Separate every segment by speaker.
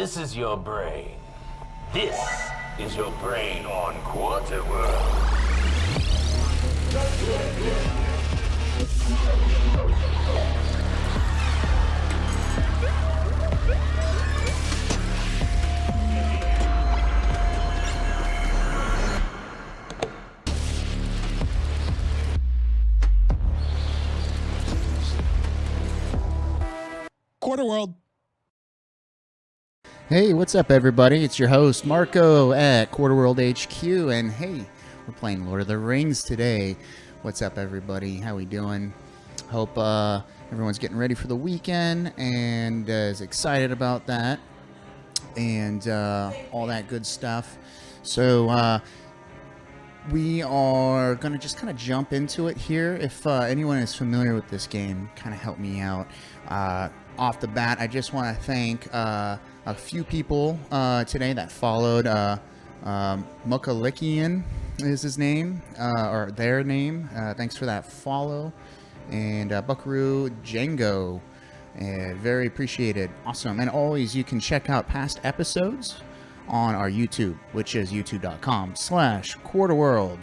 Speaker 1: This is your brain. This is your brain on QuarterWorld.
Speaker 2: QuarterWorld.
Speaker 3: Hey, what's up, everybody? It's your host, Marko at QuarterWorldHQ, and hey, we're playing Lord of the Rings today. What's up, everybody? How we doing? Hope everyone's getting ready for the weekend and is excited about that and all that good stuff. So we are going to just kind of jump into it here. If anyone is familiar with this game, kind of help me out. Off the bat, I just want to thank a few people today that followed. Mukalikian is his name, or their name. Thanks for that follow. And Buckaroo Django. Very appreciated. Awesome. And always, you can check out past episodes on our YouTube, which is youtube.com/QuarterWorld.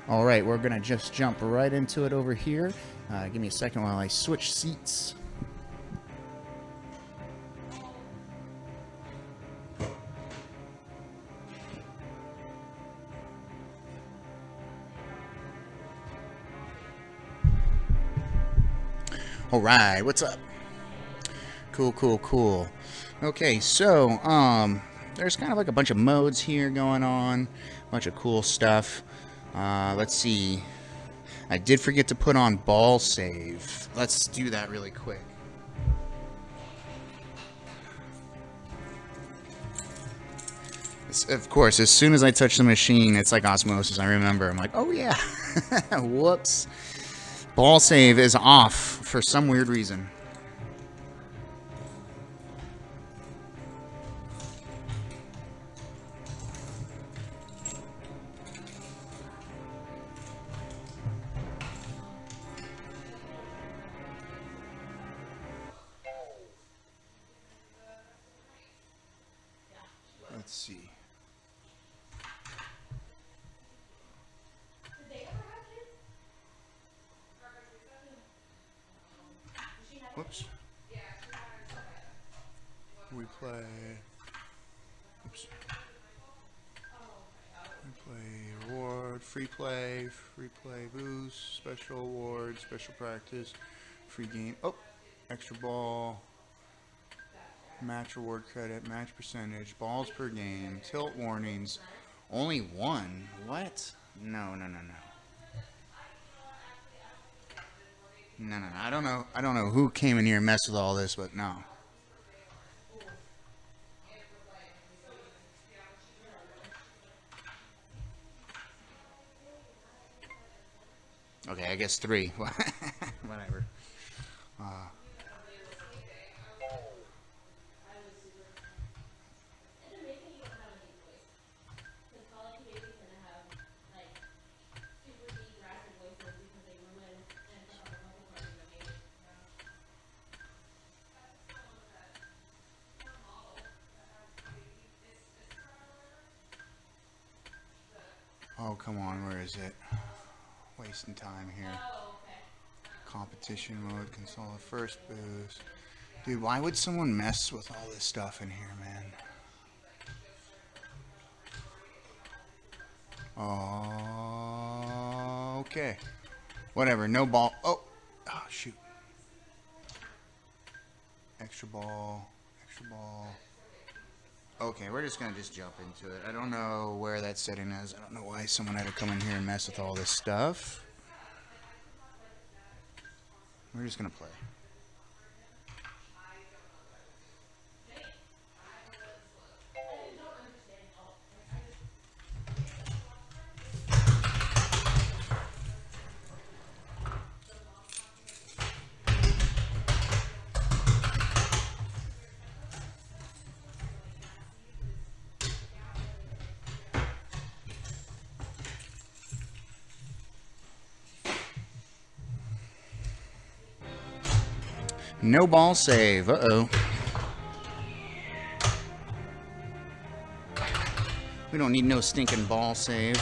Speaker 3: All right, we're going to just jump right into it over here. Give me a second while I switch seats. All right, what's up? Cool. Okay, so there's kind of like a bunch of modes here going on, a bunch of cool stuff. Let's see. I did forget to put on ball save. Let's do that really quick. Of course, as soon as I touch the machine, it's like osmosis. I remember. I'm like, oh yeah. Whoops. Ball save is off for some weird reason. Let's see. Whoops. We play. Oops. We play reward, free play boost, special award, special practice, free game. Oh, extra ball, match reward credit, match percentage, balls per game, tilt warnings. Only one? What? No. No. I don't know who came in here and messed with all this, but no. Okay, I guess 3. Whatever. Oh, come on, where is it? Wasting time here. Competition mode, console first boost. Dude, why would someone mess with all this stuff in here, man? Oh, okay. Whatever, no ball. Oh, shoot. Extra ball. Okay, we're just going to jump into it. I don't know where that setting is. I don't know why someone had to come in here and mess with all this stuff. We're just going to play. No ball save. Uh-oh. We don't need no stinking ball save.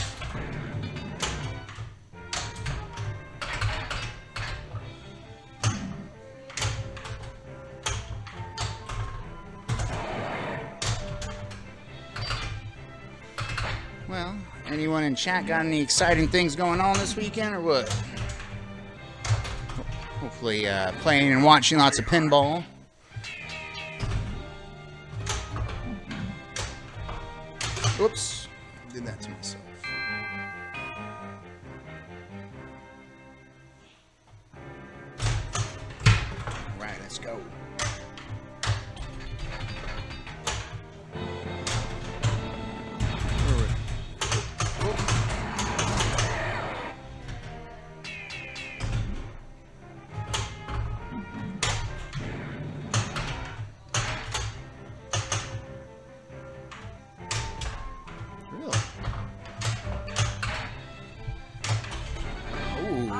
Speaker 3: Well, anyone in chat got any exciting things going on this weekend or what? Hopefully playing and watching lots of pinball. Whoops, did that to myself. All right, let's go.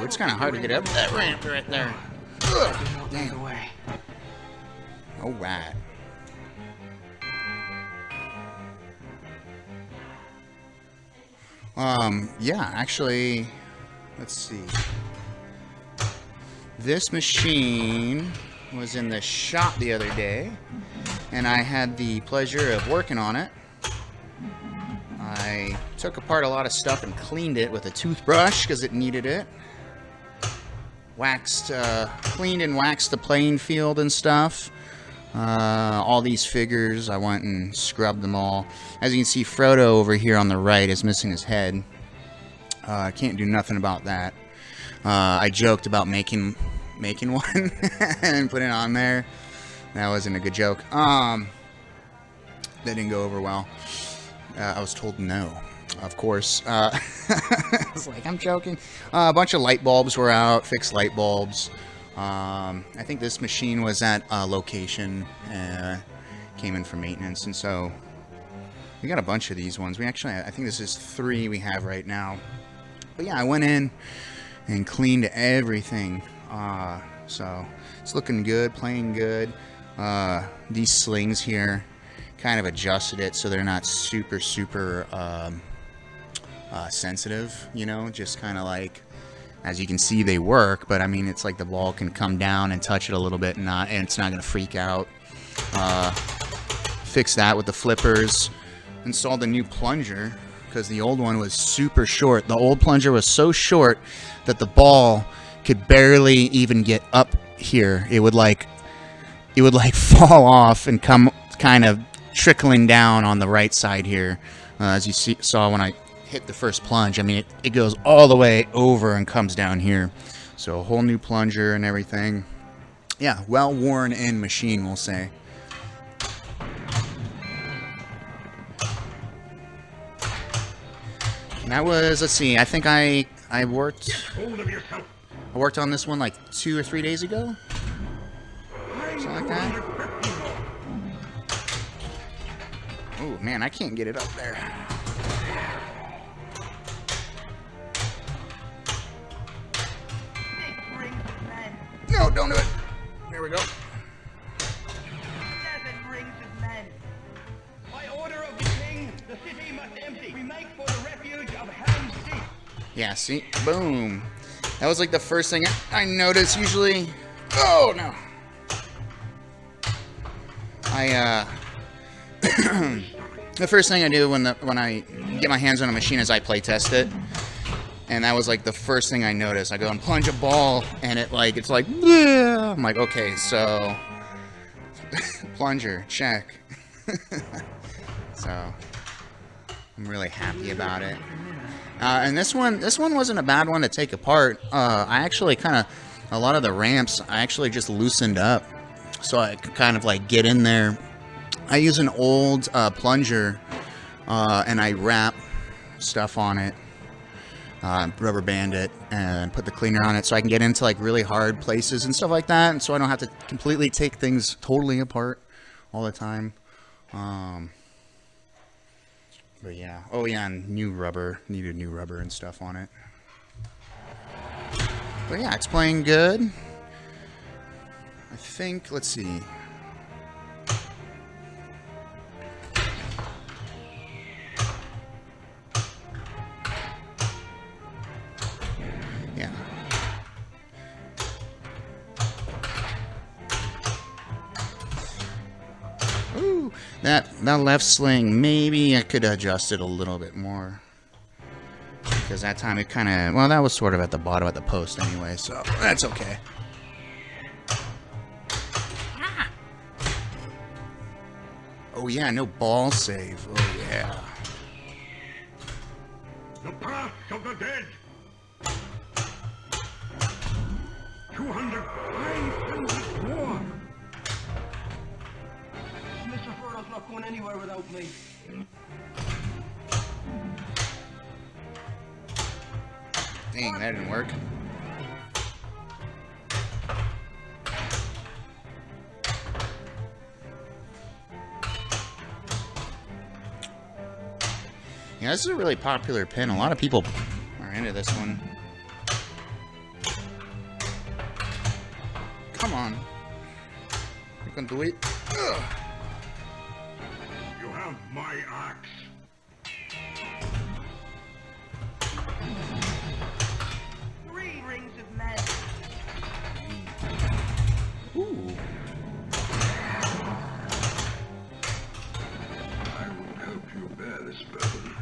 Speaker 3: It's kind of hard to get up that ramp right there. Ugh, damn. All right. Yeah, actually, let's see. This machine was in the shop the other day, and I had the pleasure of working on it. I took apart a lot of stuff and cleaned it with a toothbrush because it needed it. Cleaned and waxed the playing field and stuff. All these figures, I went and scrubbed them all. As you can see, Frodo over here on the right is missing his head. I can't do nothing about that. I joked about making one and put it on there. That wasn't a good joke. That didn't go over well. I was told no. Of course. I was like, I'm joking. A bunch of light bulbs were out, fixed light bulbs. I think this machine was at a location, came in for maintenance, and so we got a bunch of these ones. I think this is 3 we have right now. But yeah, I went in and cleaned everything. So it's looking good, playing good. These slings here kind of adjusted it so they're not super sensitive, you know, just kind of like, as you can see, they work, but I mean, it's like the ball can come down and touch it a little bit and it's not going to freak out. Fix that with the flippers. Installed a new plunger because the old one was super short. The old plunger was so short that the ball could barely even get up here. It would like fall off and come kind of trickling down on the right side here. As you saw when I hit the first plunge, I mean, it goes all the way over and comes down here. So a whole new plunger and everything. Yeah, well worn in machine, we'll say. And that was, let's see, I think I worked on this one like 2 or 3 days ago. Something like that. Oh man, I can't get it up there. No, don't do it. There we go.
Speaker 2: 7 rings of men. By order of the king, the city must empty. We make for the refuge of Helm's Deep.
Speaker 3: Yeah, see? Boom. That was like the first thing I noticed usually. Oh, no. The first thing I do when I get my hands on a machine is I play test it. And that was like the first thing I noticed. I go and plunge a ball, and it's like, bleh. I'm like, okay, so plunger, check. So I'm really happy about it. And this one wasn't a bad one to take apart. I actually a lot of the ramps, I actually just loosened up, so I could kind of like get in there. I use an old plunger, and I wrap stuff on it. Rubber band it and put the cleaner on it so I can get into like really hard places and stuff like that, and so I don't have to completely take things totally apart all the time. But yeah, oh yeah, and new rubber, needed new rubber and stuff on it. But yeah, it's playing good. I think, let's see. That left sling, maybe I could adjust it a little bit more. Because that time it kind of, well, that was sort of at the bottom of the post anyway, so that's okay. Oh yeah, no ball save. Oh yeah.
Speaker 2: The path of the dead. 200, 500 more. Mr. Furlow's not going anywhere without me.
Speaker 3: Dang, that didn't work. Yeah, this is a really popular pin. A lot of people are into this one. Come on. You can do it. Ugh.
Speaker 2: You have my axe. Three rings of magic.
Speaker 3: Ooh.
Speaker 2: I will help you bear this burden.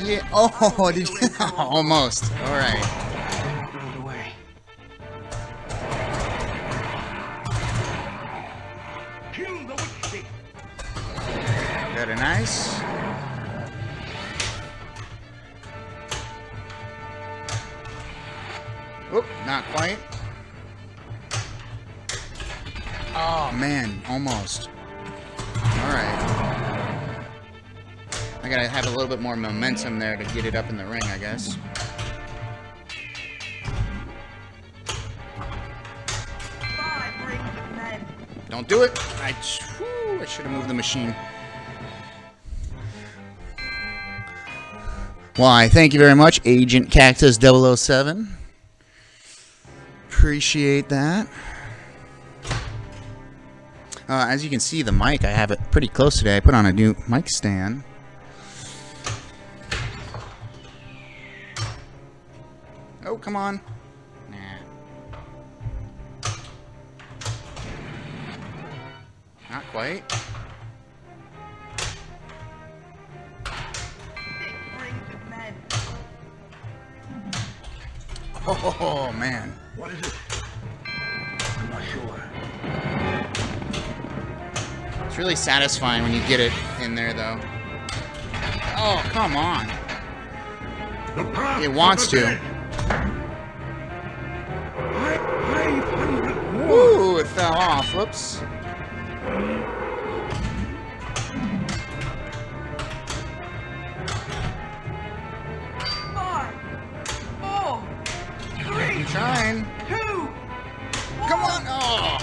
Speaker 3: Yeah. Oh, did you? Almost. All right.
Speaker 2: Out of the way. Kill the witch thief.
Speaker 3: Very nice. Oop, not quite. Oh man, almost. All right. I gotta have a little bit more momentum there to get it up in the ring, I guess. Don't do it. I should have moved the machine. Why, thank you very much, Agent Cactus 007. Appreciate that. As you can see, the mic, I have it pretty close today. I put on a new mic stand. Oh, come on. Nah. Not quite. Oh, man.
Speaker 2: What is it? I'm not sure.
Speaker 3: It's really satisfying when you get it in there, though. Oh, come on. It wants to. Ooh, it fell off. Whoops. I'm trying. Come on. Oh.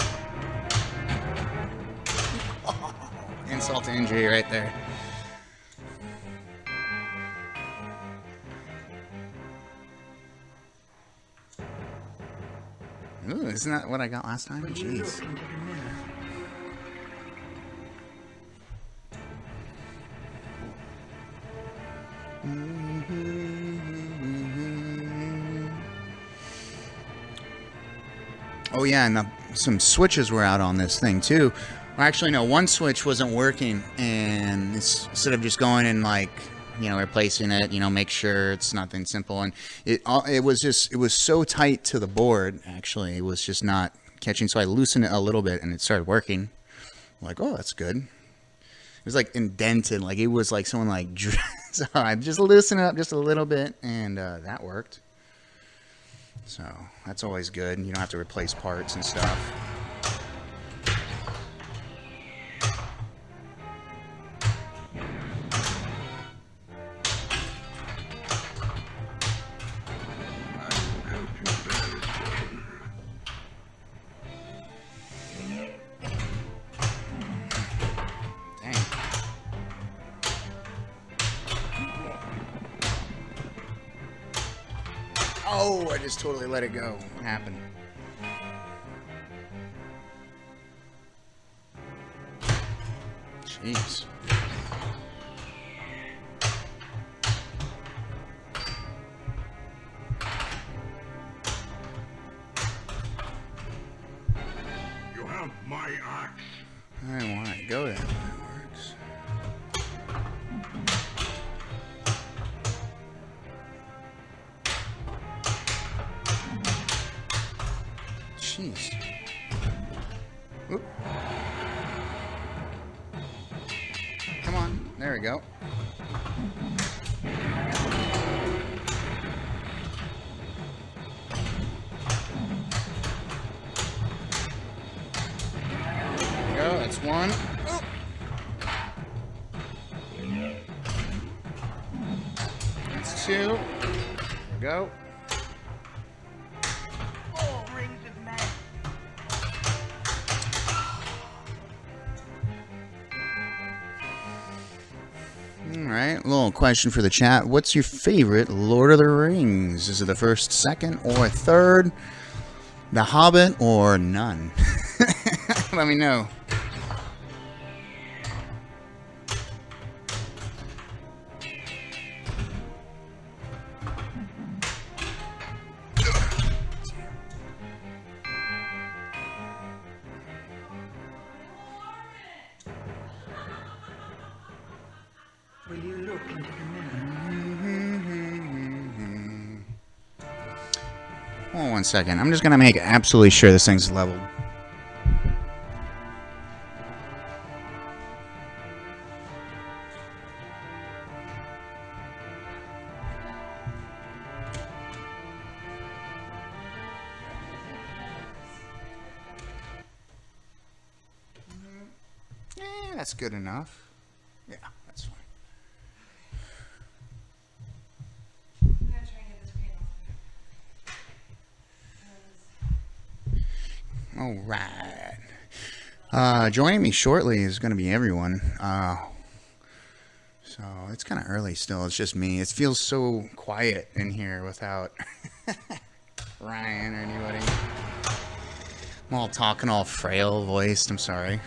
Speaker 3: Insult to injury right there. Ooh, isn't that what I got last time? Jeez. Oh yeah, and some switches were out on this thing too. Well, actually, no, one switch wasn't working, and instead of just going and like, you know, replacing it, you know, make sure it's nothing simple, and it was so tight to the board. Actually, it was just not catching. So I loosened it a little bit, and it started working. I'm like, oh, that's good. It was like indented, like it was like someone like. So I just loosened it up just a little bit, and that worked. So that's always good. You don't have to replace parts and stuff. Oh, I just totally let it go. What happened? Jeez.
Speaker 2: You have my axe.
Speaker 3: I don't want to go there. That works. Jeez. Oop. Come on. There we go. That's one. Oh. That's two. There we go.
Speaker 2: Four rings of men.
Speaker 3: Alright, a little question for the chat. What's your favorite Lord of the Rings? Is it the first, second, or third? The Hobbit, or none? Let me know.
Speaker 2: Will you look into the mirror?
Speaker 3: Hold on 1 second. I'm just going to make absolutely sure this thing's leveled. That's good enough. Yeah, that's fine.
Speaker 4: I'm gonna try and get this green off.
Speaker 3: All right. Joining me shortly is going to be everyone. So it's kind of early still. It's just me. It feels so quiet in here without Ryan or anybody. I'm all talking all frail voiced. I'm sorry.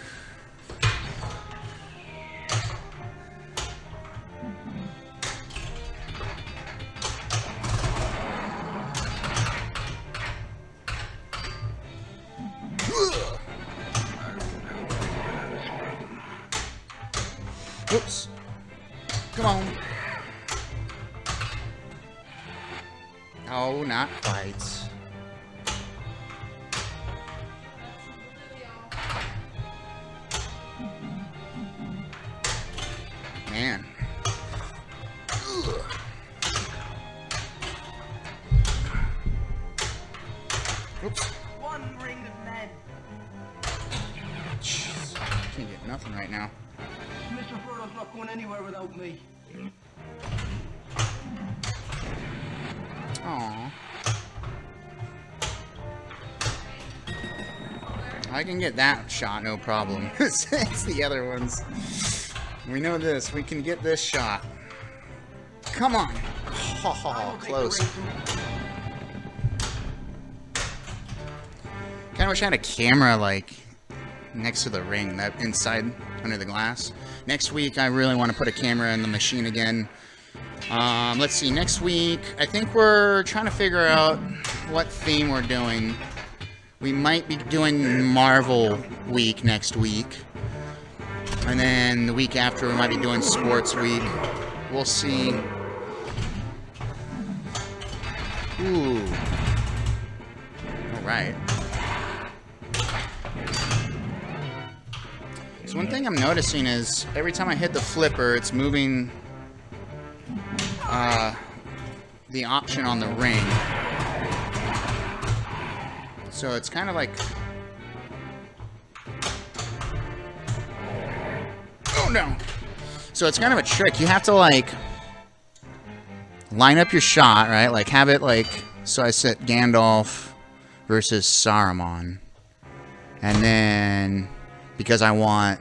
Speaker 3: Oops. Come on. Oh, not quite. Man. Ugh. Oops.
Speaker 2: One ring of men.
Speaker 3: Jeez. Can't get nothing right now.
Speaker 2: Mr. Furlow's not going anywhere without me.
Speaker 3: Aww. I can get that shot, no problem. It's the other ones. We know this. We can get this shot. Come on. Oh, close. Kind of wish I had a camera, like, next to the ring, that inside, under the glass. Next week, I really want to put a camera in the machine again. Let's see, next week, I think we're trying to figure out what theme we're doing. We might be doing Marvel week next week. And then the week after, we might be doing Sports week. We'll see. Ooh. All right. So one thing I'm noticing is every time I hit the flipper, it's moving the option on the ring. So it's kind of like... Oh no! So it's kind of a trick. You have to like line up your shot, right? Like have it like... So I set Gandalf versus Saruman. And then... Because I want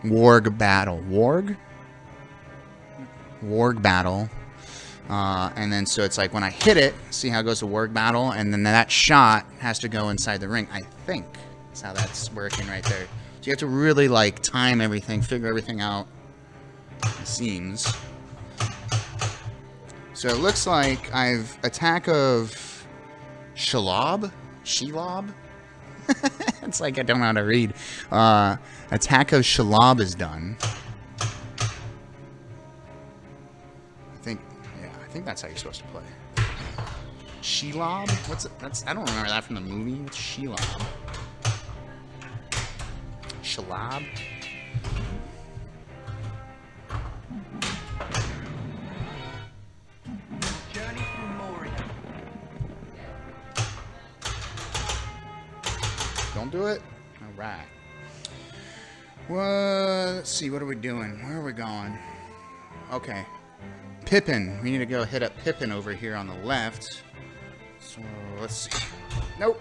Speaker 3: Warg Battle. Warg Battle. And then so it's like when I hit it, see how it goes to Warg Battle, and then that shot has to go inside the ring. I think that's how that's working right there. So you have to really like time everything, figure everything out. It seems. So it looks like I've Attack of Shelob? It's like I don't know how to read. Attack of Shalab is done. I think that's how you're supposed to play. Shelob? What's it? I don't remember that from the movie. What's Shelob? Shalab?
Speaker 2: Journey through Moria.
Speaker 3: Don't do it? Alright. Well, let's see. What are we doing? Where are we going? Okay. Pippin. We need to go hit up Pippin over here on the left. So, let's see. Nope.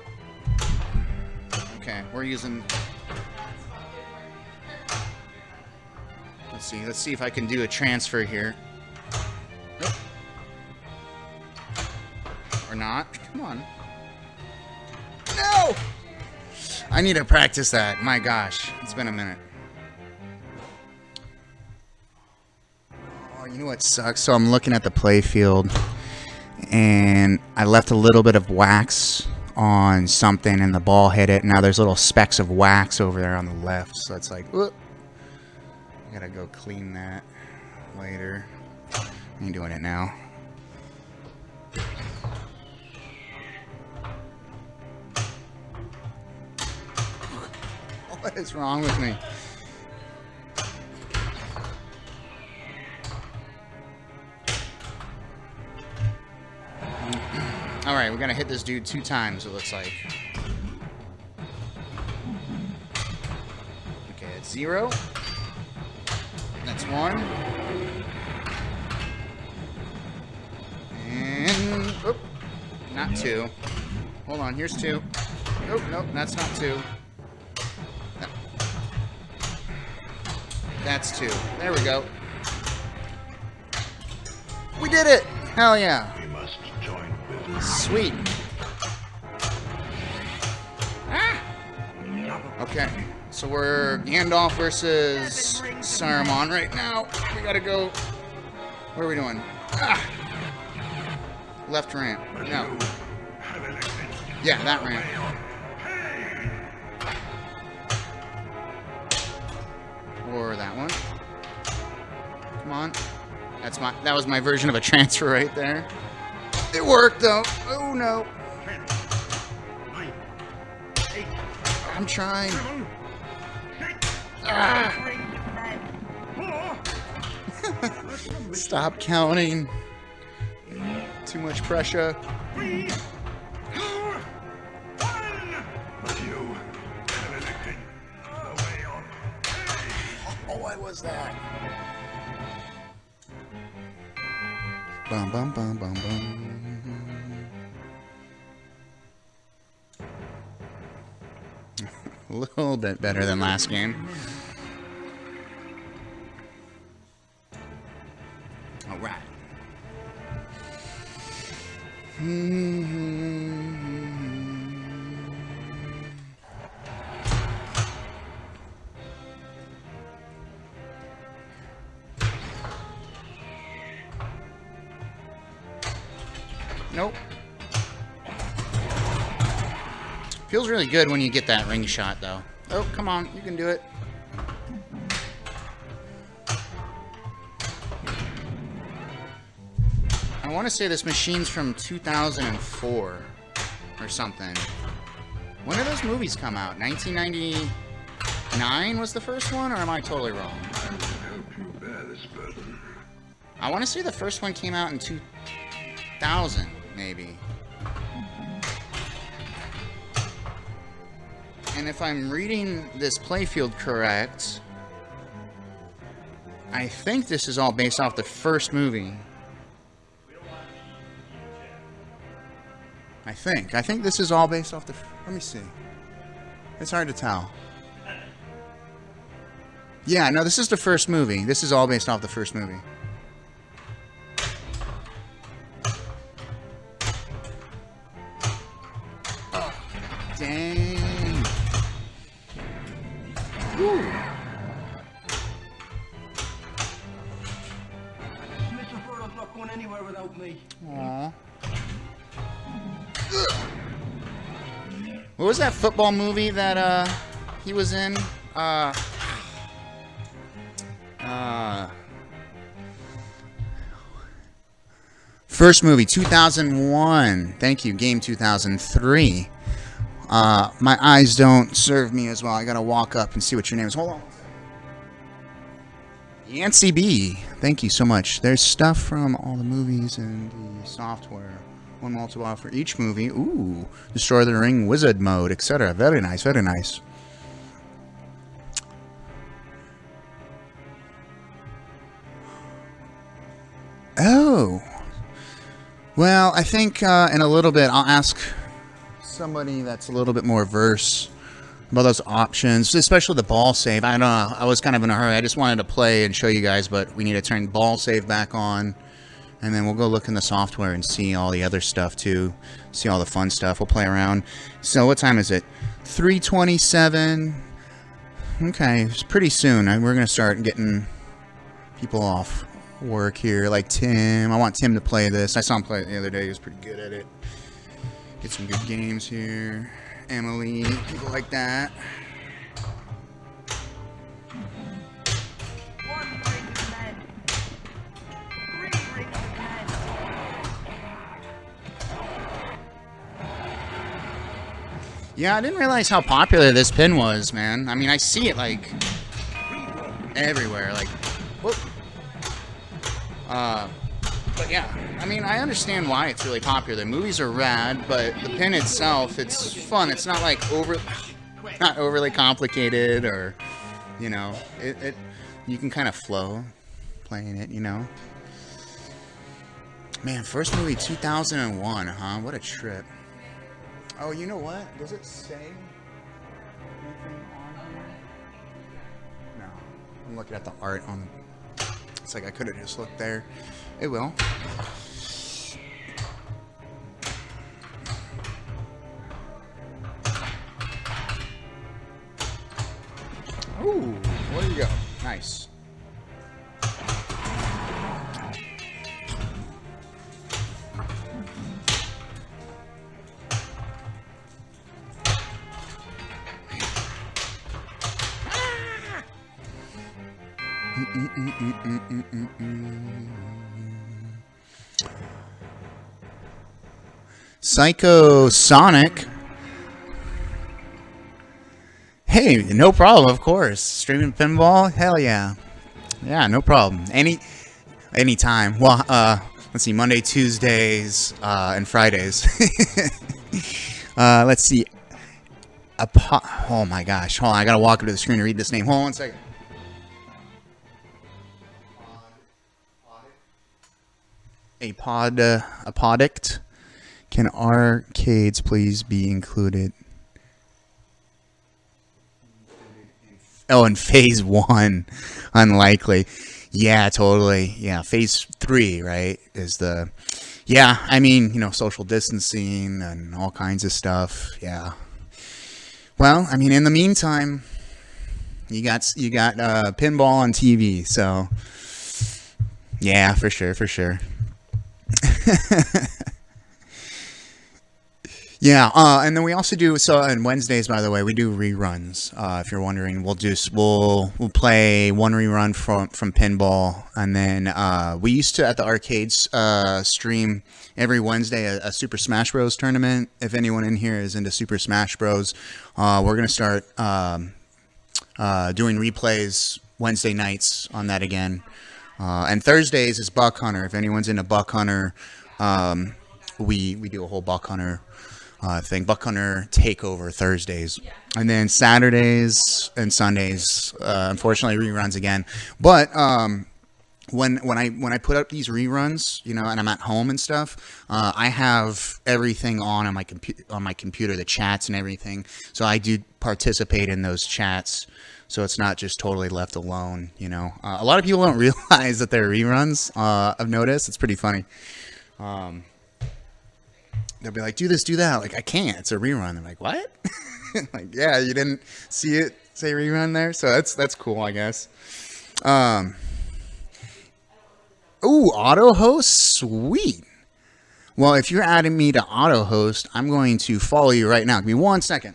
Speaker 3: Okay, we're using... Let's see. Let's see if I can do a transfer here. Nope. Or not. Come on. No! I need to practice that. My gosh. It's been a minute. Oh, you know what sucks? So I'm looking at the play field, and I left a little bit of wax on something, and the ball hit it. Now there's little specks of wax over there on the left. So it's like, whoop. I gotta go clean that later. I ain't doing it now. What is wrong with me? Alright, we're gonna hit this dude 2 times, it looks like. Okay, it's 0. That's 1. And... Oop, not 2. Hold on, here's 2. Nope, nope, that's not 2. That's 2. There we go. We did it! Hell yeah.
Speaker 1: We must join business.
Speaker 3: Sweet. Ah! Okay, so we're Gandalf versus Saruman right now. We gotta go. What are we doing? Ah! Left ramp. No. Yeah, that ramp. Or that one. Come on. That was my version of a transfer right there. It worked though. Oh no. I'm trying. Ah. Stop counting. Too much pressure. Oh, what was that? Bum bum bum bum bum. A little bit better than last game. All right. Nope. Feels really good when you get that ring shot, though. Oh, come on. You can do it. I want to say this machine's from 2004 or something. When did those movies come out? 1999 was the first one, or am I totally wrong? I want to say the first one came out in 2000, maybe. And if I'm reading this playfield correct, I think this is all based off the first movie. I think this is all based off the... Let me see. It's hard to tell. Yeah, no, this is the first movie. This is all based off the first movie. Oh, dang. Woo.
Speaker 2: Mr. Frodo's not going anywhere without me.
Speaker 3: Aww. What was that football movie that he was in? First movie, 2001. Thank you. Game 2003. My eyes don't serve me as well. I gotta walk up and see what your name is. Hold on. Yancy B. Thank you so much. There's stuff from all the movies and the software. One multiple for each movie. Ooh. Destroy the Ring, Wizard Mode, etc. Very nice, very nice. Oh. Well, I think in a little bit I'll ask somebody that's a little bit more versed about those options, especially the ball save. I don't know. I was kind of in a hurry. I just wanted to play and show you guys, but we need to turn ball save back on. And then we'll go look in the software and see all the other stuff too. See all the fun stuff. We'll play around. So what time is it? 3:27. Okay, it's pretty soon. We're going to start getting people off work here. Like Tim. I want Tim to play this. I saw him play it the other day. He was pretty good at it. Get some good games here. Emily, people like that. Yeah, I didn't realize how popular this pin was, man. I mean, I see it, like, everywhere, like, whoop. But yeah, I mean, I understand why it's really popular. The movies are rad, but the pin itself, it's fun. It's not, like, not overly complicated or, you know, you can kind of flow playing it, you know. Man, first movie 2001, huh? What a trip. Oh, you know what? Does it say anything on here? No. I'm looking at the art on... It's like I could have just looked there. It will. Ooh, there you go. Nice. Psycho Sonic. Hey, no problem, of course. Streaming pinball? Hell yeah. Yeah, no problem. Anytime. Well, let's see, Monday, Tuesdays, and Fridays. Let's see. Oh my gosh. Hold on, I gotta walk up to the screen to read this name. Hold on 1 second. A podict. Can arcades please be included? Oh, in phase 1. Unlikely. Yeah, totally. Yeah, phase 3, right, is the... Yeah, I mean, you know, social distancing and all kinds of stuff. Yeah. Well, I mean, in the meantime, you got pinball on TV, so... Yeah, for sure. Yeah, and then we also do, so on Wednesdays, by the way, we do reruns. If you're wondering, we'll play one rerun from Pinball, and then we used to at the arcades stream every Wednesday a Super Smash Bros. Tournament. If anyone in here is into Super Smash Bros, we're gonna start doing replays Wednesday nights on that again, and Thursdays is Buck Hunter. If anyone's into Buck Hunter, we do a whole Buck Hunter thing. Buck Hunter Takeover Thursdays, and then Saturdays and Sundays, unfortunately reruns again. But when I put up these reruns, you know, and I'm at home and stuff, I have everything on my computer, the chats and everything. So I do participate in those chats. So it's not just totally left alone, you know. A lot of people don't realize that they're reruns. I've noticed. It's pretty funny. They'll be like, do this, do that. Like, I can't. It's a rerun. I'm like, what? Like, yeah, you didn't see it say rerun there? So that's cool, I guess. Ooh, auto host? Sweet. Well, if you're adding me to auto host, I'm going to follow you right now. Give me 1 second.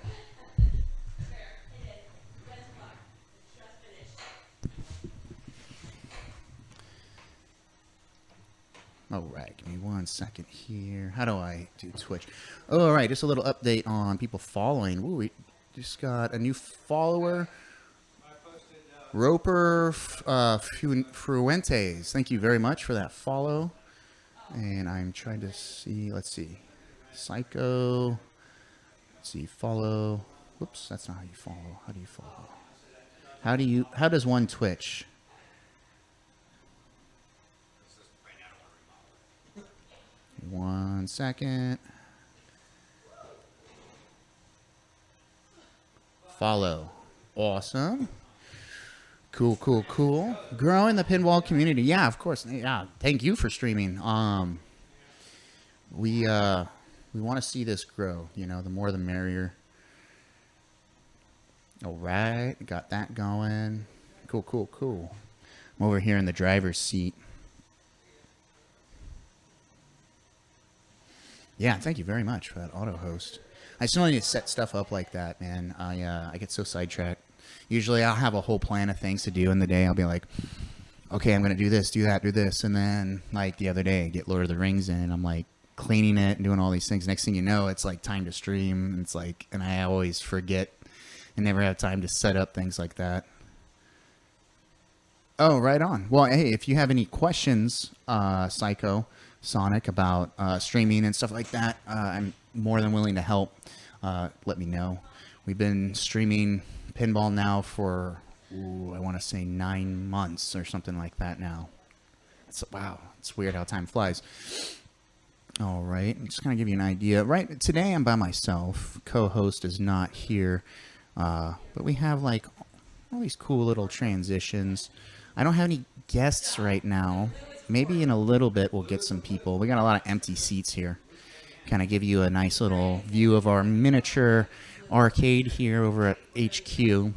Speaker 3: All right, give me 1 second here. How do I do Twitch? Oh, all right, just a little update on people following. Ooh, we just got a new follower. Roper Fruentes. Thank you very much for that follow. And I'm trying to see, let's see. Psycho. Let's see, follow. Whoops, that's not how you follow. How do you follow? How does one Twitch? One second. Follow. Awesome. Cool, cool, cool. Growing the pinball community. Yeah, of course. Yeah, thank you for streaming. We want to see this grow. You know, the more the merrier. All right, got that going. Cool, cool, cool. I'm over here in the driver's seat. Yeah, thank you very much for that auto host. I still need to set stuff up like that, man. I get so sidetracked. Usually I'll have a whole plan of things to do in the day. I'll be like, okay, I'm going to do this, do that, do this. And then, like, the other day, I get Lord of the Rings in, and I'm, like, cleaning it and doing all these things. Next thing you know, it's, like, time to stream. It's like, and I always forget and never have time to set up things like that. Oh, right on. Well, hey, if you have any questions, Psycho, Sonic, about streaming and stuff like that, I'm more than willing to help. Let me know. We've been streaming pinball now for, I want to say 9 months or something like that now. Wow, it's weird how time flies. All right, I'm just going to give you an idea. Right, today I'm by myself. Co-host is not here, but we have like all these cool little transitions. I don't have any guests right now. Maybe in a little bit we'll get some people. We got a lot of empty seats here. Kind of give you a nice little view of our miniature arcade here over at HQ.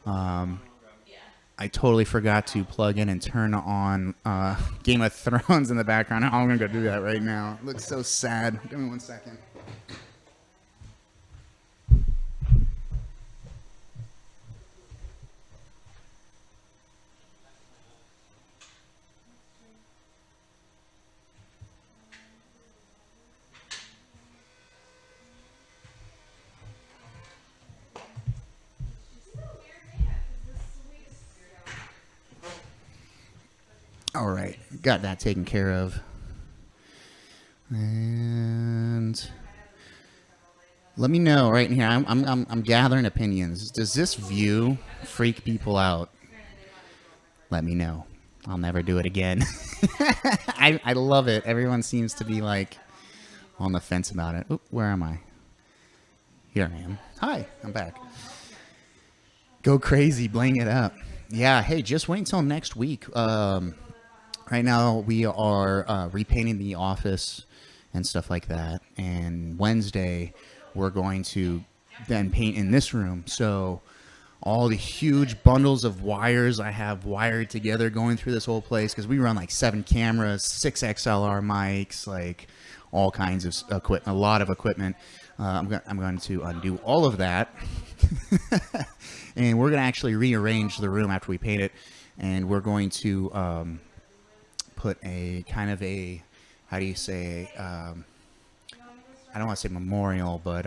Speaker 3: I totally forgot to plug in and turn on Game of Thrones in the background. I'm going to go do that right now. It looks so sad. Give me 1 second. All right, got that taken care of. And let me know right here. I'm gathering opinions. Does this view freak people out? Let me know. I'll never do it again. I love it. Everyone seems to be like on the fence about it. Oop, where am I? Here I am. Hi, I'm back. Go crazy, bling it up. Yeah, hey, just wait until next week. Right now, we are repainting the office and stuff like that. And Wednesday, we're going to then paint in this room. So all the huge bundles of wires I have wired together going through this whole place, because we run like 7 cameras, 6 XLR mics, like all kinds of equipment, a lot of equipment. I'm going to undo all of that. And we're going to actually rearrange the room after we paint it. And we're going to put a kind of a, how do you say, I don't want to say memorial, but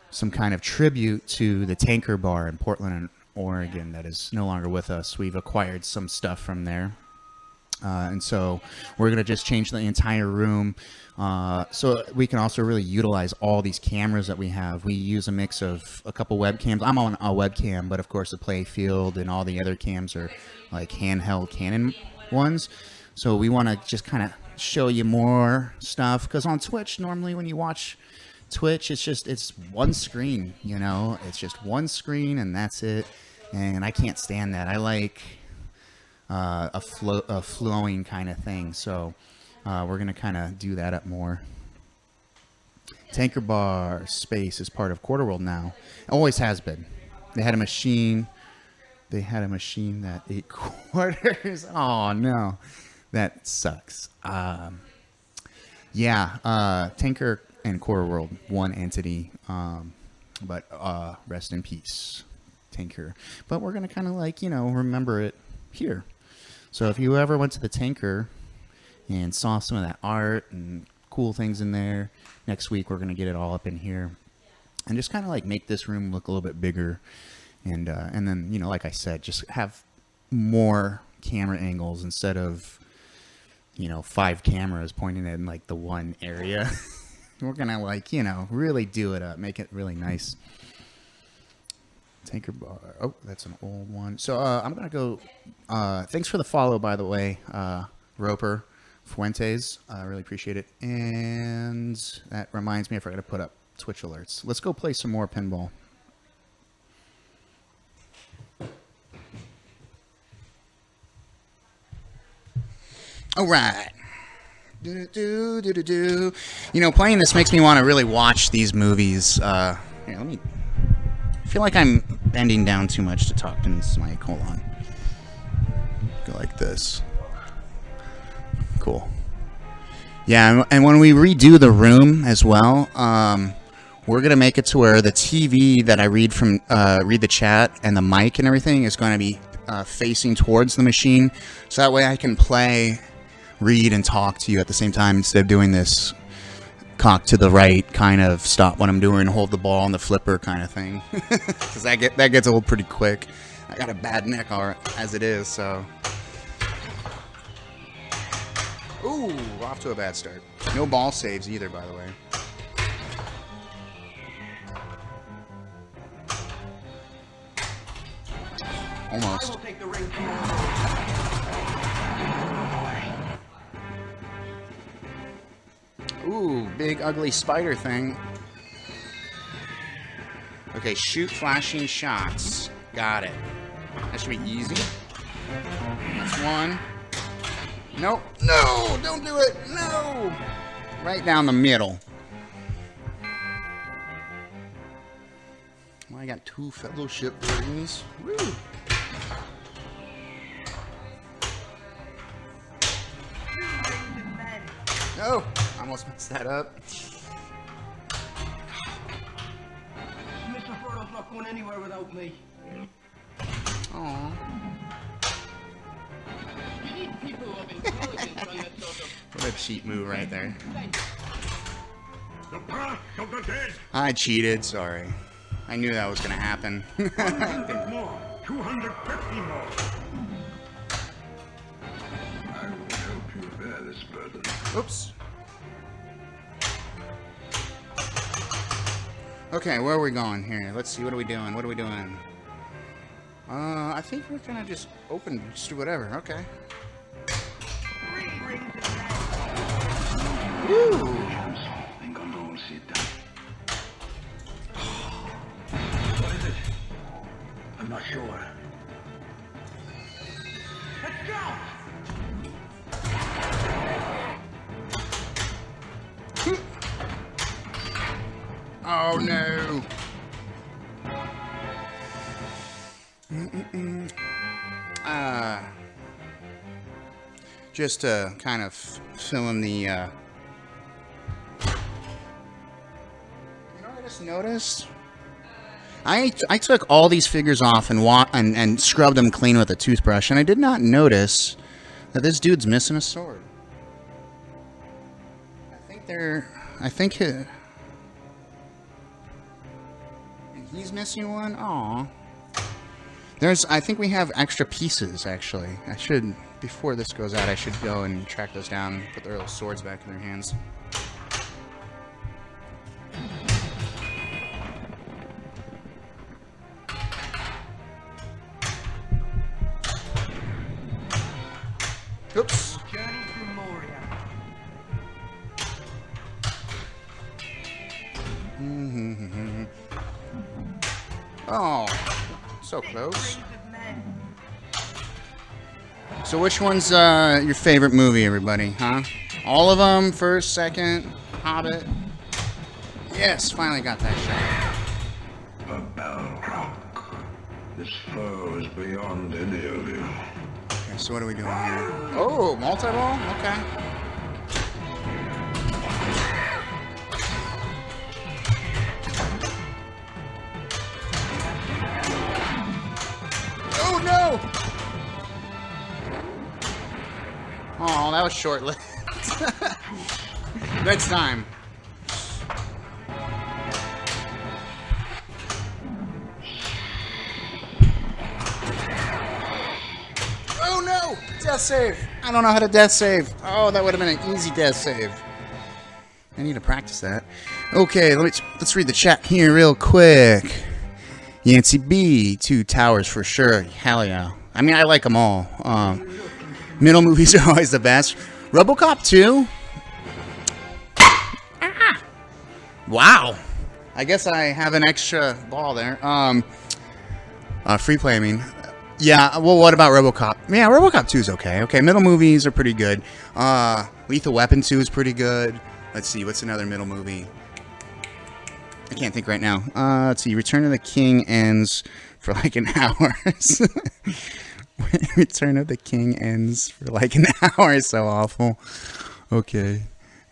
Speaker 3: some kind of tribute to the Tanker Bar in Portland, Oregon that is no longer with us. We've acquired some stuff from there. And so we're going to just change the entire room so we can also really utilize all these cameras that we have. We use a mix of a couple webcams. I'm on a webcam, but of course the Playfield and all the other cams are like handheld Canon ones. So we want to just kind of show you more stuff, because on Twitch, normally when you watch Twitch, it's one screen, you know, it's just one screen and that's it. And I can't stand that. I like a flowing kind of thing. So we're going to kind of do that up more. Tanker Bar space is part of QuarterWorld now. Always has been. They had a machine. They had a machine that ate quarters. Oh, no. That sucks. Yeah, Tinker and QuarterWorld, one entity. But rest in peace, Tinker. But we're going to kind of like, remember it here. So if you ever went to the Tinker and saw some of that art and cool things in there, next week we're going to get it all up in here. And just kind of like make this room look a little bit bigger. And then, like I said, just have more camera angles instead of, 5 cameras pointing in like the one area. We're going to like, really do it up, make it really nice. Tinker bar. Oh, that's an old one. So I'm going to go. Thanks for the follow, by the way, Roper Fuentes. I really appreciate it. And that reminds me, I forgot to put up Twitch alerts. Let's go play some more pinball. All right. Playing this makes me want to really watch these movies. Here, let me. I feel like I'm bending down too much to talk to this mic. Hold on. Go like this. Cool. Yeah, and when we redo the room as well, we're gonna make it to where the TV that I read the chat and the mic and everything is going to be facing towards the machine, so that way I can play, read, and talk to you at the same time instead of doing this cock to the right kind of stop what I'm doing, hold the ball on the flipper kind of thing. Because that gets old pretty quick. I got a bad neck as it is, so. Ooh, off to a bad start. No ball saves either, by the way. Almost.
Speaker 2: I will take the ring.
Speaker 3: Ooh, big ugly spider thing. Okay, shoot flashing shots. Got it. That should be easy. That's one. Nope. No, don't do it. No. Right down the middle. Well, I got 2 fellowship rings. Woo. No, almost messed that up.
Speaker 2: Mr. Frodo's not going anywhere without me.
Speaker 3: Aww.
Speaker 2: You need people of intelligence on that sort of...
Speaker 3: What a cheat move right there.
Speaker 1: The path of the dead.
Speaker 3: I cheated, sorry. I knew that was going to happen.
Speaker 1: 100 more. 250 more.
Speaker 5: I will help you bear this burden.
Speaker 3: Oops. Okay, where are we going here? Let's see, what are we doing? What are we doing? I think we're gonna just do whatever. Okay. Woo!
Speaker 5: What is it? I'm not sure.
Speaker 2: Let's go!
Speaker 3: Oh no! Just to kind of fill in the, you know what I just noticed? I took all these figures off and scrubbed them clean with a toothbrush, and I did not notice that this dude's missing a sword. I think and he's missing one? Aw. I think we have extra pieces, actually. Before this goes out, I should go and track those down and put their little swords back in their hands. Oops.
Speaker 2: Journey through Moria.
Speaker 3: Oh, so close. So which one's your favorite movie, everybody, huh? All of them? First, second, Hobbit? Yes, finally got that shot.
Speaker 5: A battle rock. This foe is beyond any of you.
Speaker 3: Okay, So what are we doing here? Oh, multi-ball? Okay. Oh, no! Oh, that was short-lived. Next time. Oh no! Death save! I don't know how to death save. Oh, that would have been an easy death save. I need to practice that. Okay, let's read the chat here real quick. Yancey B, 2 Towers for sure. Hell yeah. I mean, I like them all. Middle movies are always the best. RoboCop 2? Ah! Wow. I guess I have an extra ball there. Free play, I mean. Yeah, well, what about RoboCop? Yeah, RoboCop 2 is okay. Okay, middle movies are pretty good. Lethal Weapon 2 is pretty good. Let's see, what's another middle movie? I can't think right now. Let's see, Return of the King ends for like an hour. Return of the King ends for like an hour. It's so awful. Okay,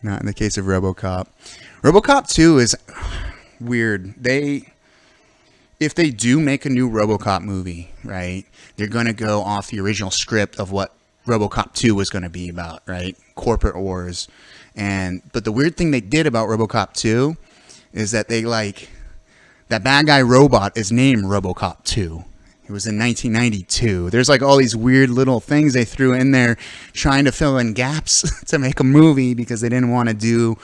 Speaker 3: not in the case of RoboCop. RoboCop 2 is weird. If they do make a new RoboCop movie, right, they're going to go off the original script of what RoboCop 2 was going to be about, right? Corporate wars. But the weird thing they did about RoboCop 2 is that that bad guy robot is named RoboCop 2. It was in 1992. There's like all these weird little things they threw in there trying to fill in gaps to make a movie because they didn't want to do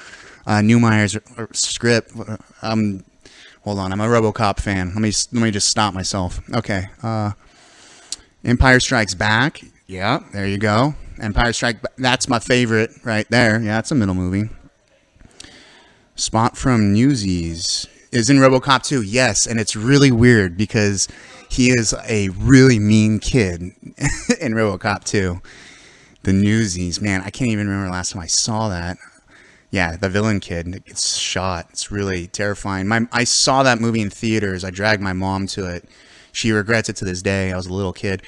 Speaker 3: Neumeier's script. Hold on, I'm a RoboCop fan. Let me just stop myself. Okay. Empire Strikes Back. Yeah, there you go. Empire Strike Back. That's my favorite right there. Yeah, it's a middle movie. Spot from Newsies is in RoboCop 2. Yes, and it's really weird because he is a really mean kid in RoboCop 2. The Newsies, man, I can't even remember the last time I saw that. Yeah, the villain kid gets shot. It's really terrifying. I saw that movie in theaters. I dragged my mom to it. She regrets it to this day. I was a little kid.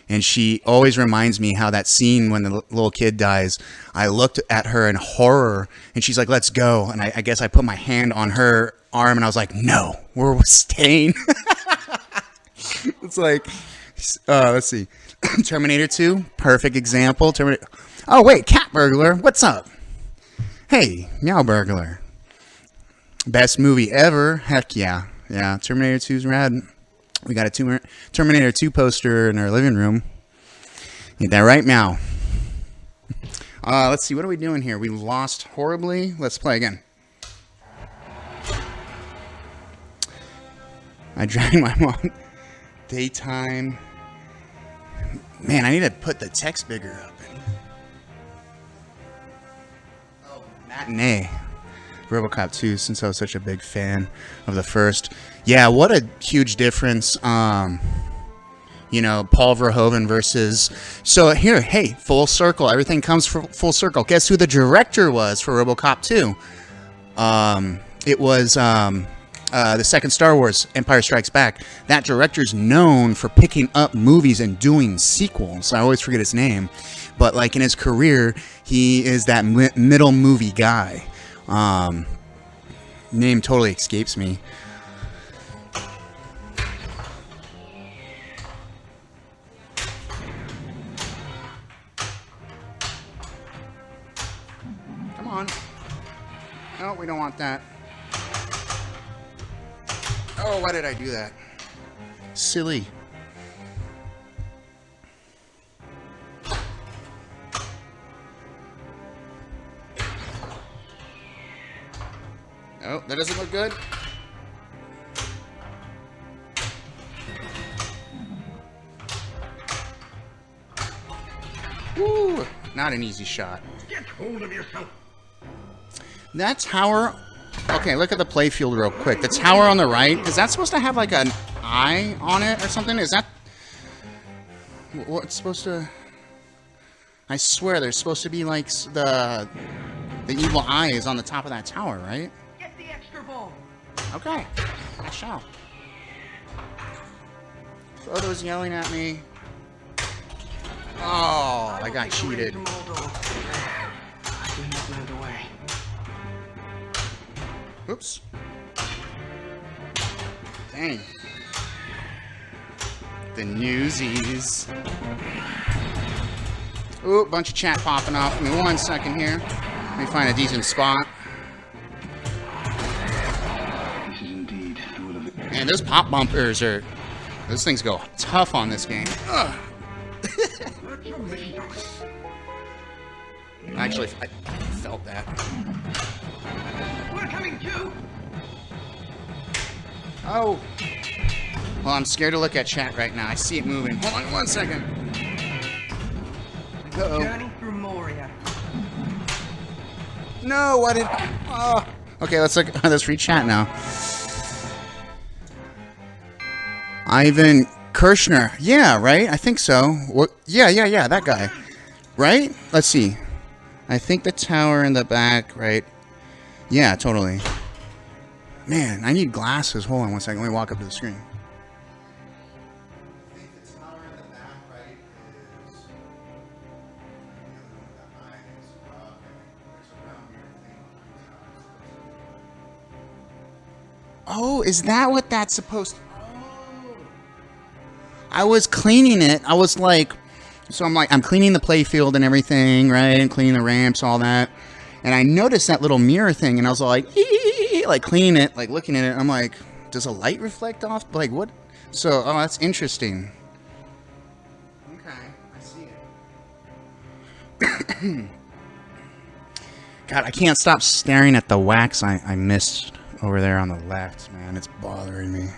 Speaker 3: And she always reminds me how that scene when the little kid dies, I looked at her in horror, and she's like, let's go. And I guess I put my hand on her arm, and I was like, no, we're staying. It's like, let's see. Terminator 2, perfect example. Oh, wait, Cat Burglar, what's up? Hey, Meow Burglar. Best movie ever. Heck yeah. Yeah, Terminator 2's rad. We got a Terminator 2 poster in our living room. Get that right, Meow. Let's see, what are we doing here? We lost horribly. Let's play again. I dragged my mom. Daytime. Man, I need to put the text bigger up. Matinee. RoboCop 2, since I was such a big fan of the first. Yeah, what a huge difference. Paul Verhoeven versus... So here, hey, full circle. Everything comes full circle. Guess who the director was for RoboCop 2? It was the second Star Wars, Empire Strikes Back. That director's known for picking up movies and doing sequels. I always forget his name. But like in his career, he is that middle movie guy. Name totally escapes me. Come on. No, we don't want that. Oh, why did I do that? Silly. Oh, that doesn't look good. Woo! Not an easy shot.
Speaker 2: Get hold of yourself.
Speaker 3: That tower... Okay, look at the playfield real quick. The tower on the right, is that supposed to have like an eye on it or something? Is that... What's supposed to... I swear there's supposed to be like the evil eye is on the top of that tower, right?
Speaker 2: Get the extra ball.
Speaker 3: Okay, I shall. Frodo's yelling at me. Oh, I got cheated.
Speaker 5: I did not land away.
Speaker 3: Oops. Dang. The newsies. Ooh, bunch of chat popping off. Give me 1 second here. Let me find a decent spot.
Speaker 5: This is indeed a will of the...
Speaker 3: Man, those pop bumpers are... Those things go tough on this game. Ugh. Actually, I felt that.
Speaker 2: We're coming too.
Speaker 3: Oh. Well, I'm scared to look at chat right now. I see it moving. Hold on 1 second. Uh-oh.
Speaker 2: Journey through Moria.
Speaker 3: No, what did... Oh. Okay, let's read chat now. Ivan Kirshner. Yeah, right? I think so. What? Yeah, that guy. Right? Let's see. I think the tower in the back, right? Yeah, totally. Man, I need glasses. Hold on 1 second. Let me walk up to the screen. I think the tower in the back, right, is... Oh, is that what that's supposed to... I was cleaning it. I was like... So I'm cleaning the playfield and everything, right? And cleaning the ramps, all that. And I noticed that little mirror thing, and I was like, like cleaning it, like looking at it. I'm like, does a light reflect off? Like what? So, oh, that's interesting. Okay, I see it. God, I can't stop staring at the wax I missed over there on the left, man. It's bothering me.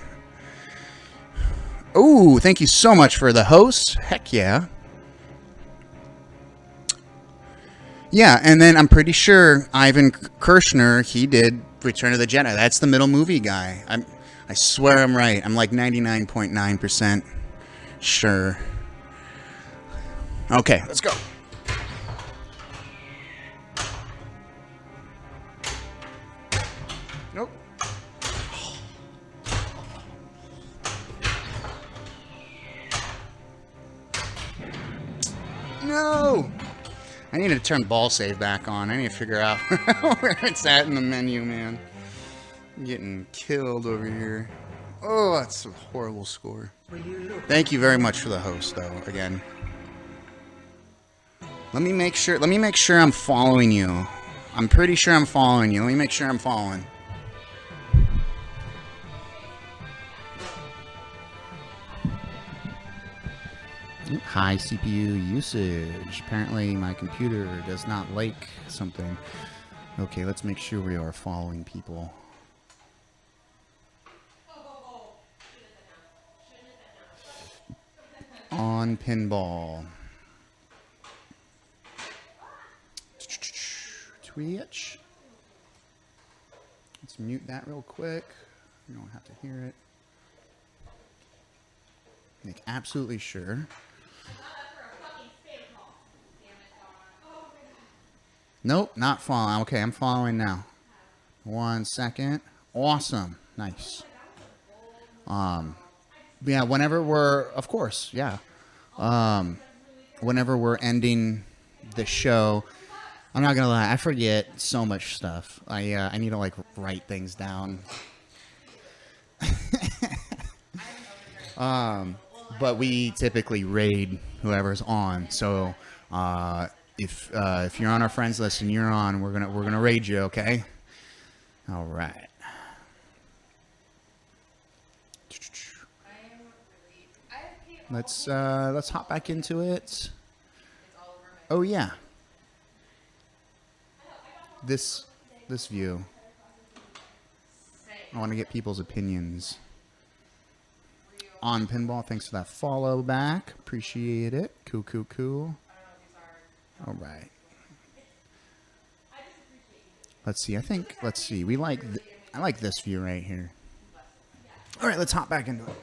Speaker 3: Oh, thank you so much for the host. Heck yeah. Yeah, and then I'm pretty sure Ivan Kirshner, he did Return of the Jedi. That's the middle movie guy. I swear I'm right. I'm like 99.9% sure. Okay, let's go. Nope. No! I need to turn ball save back on. I need to figure out where it's at in the menu, man. I'm getting killed over here. Oh, that's a horrible score. Thank you very much for the host, though, again. Let me make sure I'm following you. I'm pretty sure I'm following you. Let me make sure I'm following. High CPU usage. Apparently my computer does not like something. Okay, let's make sure we are following people. On Pinball. Twitch. Let's mute that real quick. You don't have to hear it. Make absolutely sure. Nope, not following. Okay, I'm following now. 1 second. Awesome. Nice. Yeah, whenever we're, of course, yeah. Whenever we're ending the show, I'm not gonna lie, I forget so much stuff. I need to like write things down. But we typically raid whoever's on. So if you're on our friends list and you're on, we're gonna raid you, okay? All right. Let's hop back into it. Oh yeah. This view. I want to get people's opinions on Pinball. Thanks for that follow back. Appreciate it. Cool. All right. Let's see. Let's see. I like this view right here. All right, let's hop back into it.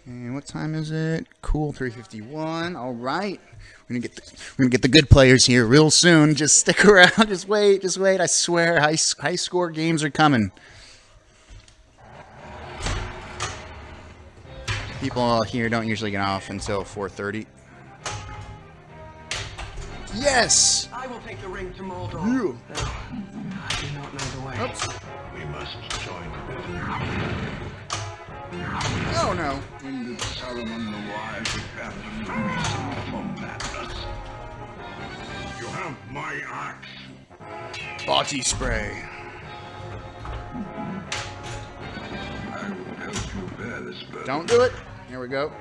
Speaker 3: And what time is it? Cool, 3:51. All right. We're gonna get the good players here real soon. Just stick around. Just wait. I swear, high score games are coming. People here don't usually get off until 4:30. Yes!
Speaker 2: I will take the ring to Moldo.
Speaker 3: You.
Speaker 2: I do not know the way.
Speaker 3: Oops.
Speaker 5: We must join together.
Speaker 3: Oh no.
Speaker 5: When did Solomon the Wise abandon the reason for madness? You have my axe.
Speaker 3: Body spray.
Speaker 5: I will help you bear this burden.
Speaker 3: Don't do it. Here we go.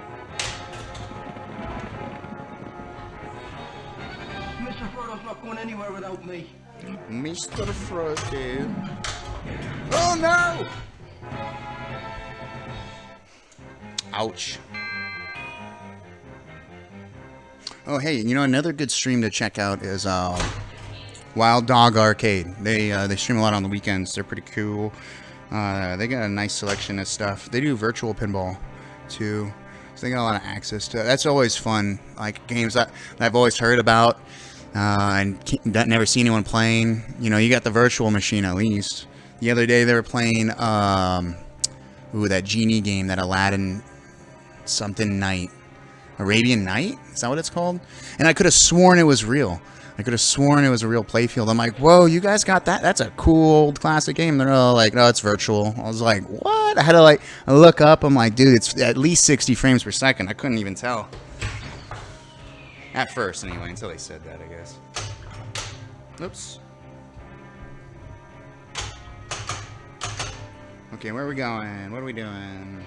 Speaker 2: Mr. Frodo's not going anywhere without me.
Speaker 3: Mr. Frodo. Oh no! Ouch. Oh hey, you know another good stream to check out is Wild Dog Arcade. They stream a lot on the weekends. They're pretty cool. They got a nice selection of stuff. They do virtual pinball too, so they got a lot of access to it. That's always fun. Like games that I've always heard about and never seen anyone playing. You know, you got the virtual machine at least. The other day they were playing that genie game, that Aladdin something night, Arabian Night. Is that what it's called? And I could have sworn it was real. I could have sworn it was a real playfield. I'm like, whoa, you guys got that? That's a cool old classic game. They're all like, no, it's virtual. I was like, what? I had to I look up. I'm like, dude, it's at least 60 frames per second. I couldn't even tell. At first, anyway, until they said that, I guess. Oops. Okay, where are we going? What are we doing?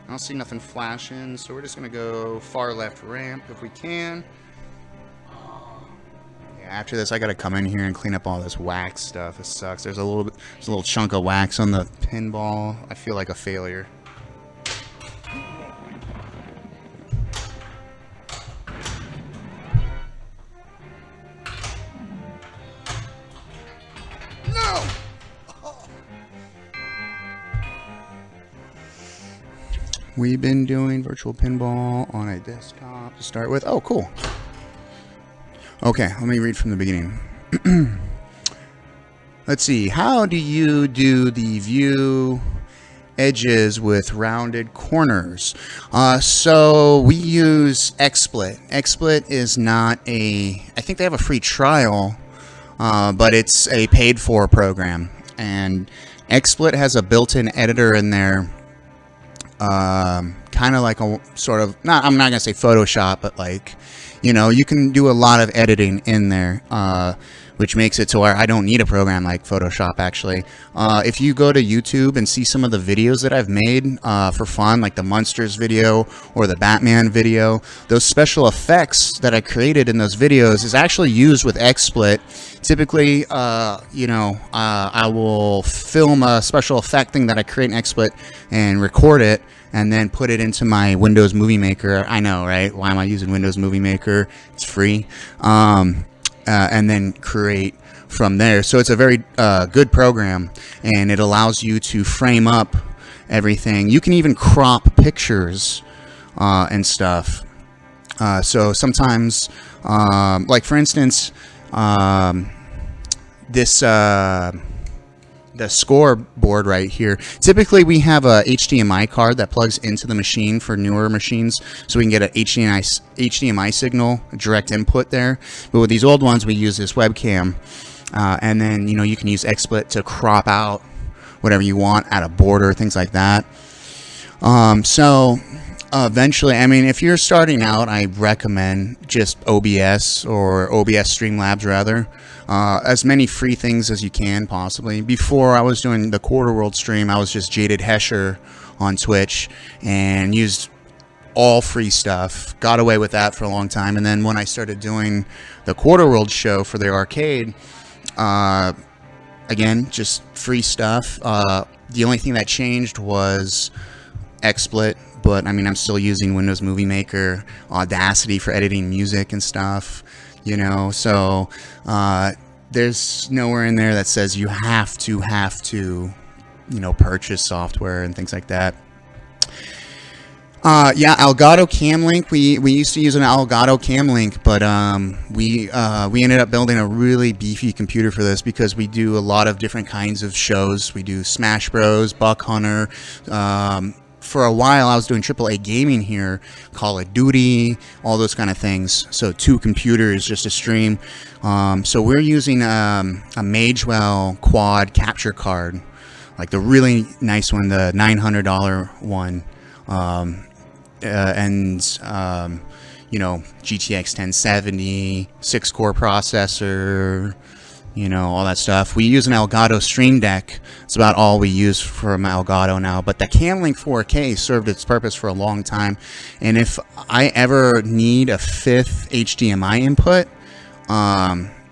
Speaker 3: I don't see nothing flashing, so we're just going to go far left ramp if we can. After this, I gotta come in here and clean up all this wax stuff. It sucks. There's a little chunk of wax on the pinball. I feel like a failure. No! We've been doing virtual pinball on a desktop to start with. Oh, cool. Okay, let me read from the beginning. Let's see. How do you do the view edges with rounded corners? So we use XSplit. XSplit is not I think they have a free trial, but it's a paid-for program. And XSplit has a built-in editor in there, kind of like a sort of, I'm not going to say Photoshop, but like, you know, you can do a lot of editing in there, which makes it to where I don't need a program like Photoshop, actually. If you go to YouTube and see some of the videos that I've made for fun, like the Monsters video or the Batman video, those special effects that I created in those videos is actually used with XSplit. Typically, you know, I will film a special effect thing that I create in XSplit and record it, and then put it into my Windows Movie Maker. I know, right? Why am I using Windows Movie Maker? It's free. And then create from there. So it's a very good program, and it allows you to frame up everything. You can even crop pictures and stuff. So sometimes, like for instance, the scoreboard right here. Typically, we have a HDMI card that plugs into the machine for newer machines, so we can get an HDMI signal, direct input there. But with these old ones, we use this webcam, and then you know you can use XSplit to crop out whatever you want, add a border, things like that. So eventually, I mean, if you're starting out, I recommend just OBS or OBS Streamlabs rather. As many free things as you can possibly. Before I was doing the QuarterWorld stream, I was just Jaded Hesher on Twitch and used all free stuff. Got away with that for a long time. And then when I started doing the QuarterWorld show for the arcade, again, just free stuff. The only thing that changed was XSplit, but I mean, I'm still using Windows Movie Maker, Audacity for editing music and stuff. You know, so there's nowhere in there that says you have to, you know, purchase software and things like that. Yeah, Elgato Camlink. We used to use an Elgato Camlink, but we ended up building a really beefy computer for this because we do a lot of different kinds of shows. We do Smash Bros, Buck Hunter, for a while I was doing AAA gaming here, Call of Duty, all those kind of things. So 2 computers just to stream. So we're using a Magewell quad capture card, like the really nice one, the $900 one, you know, GTX 1070, 6-core processor, you know, all that stuff. We use an Elgato Stream Deck. It's about all we use from Elgato now. But the Camlink 4K served its purpose for a long time. And if I ever need a 5th HDMI input,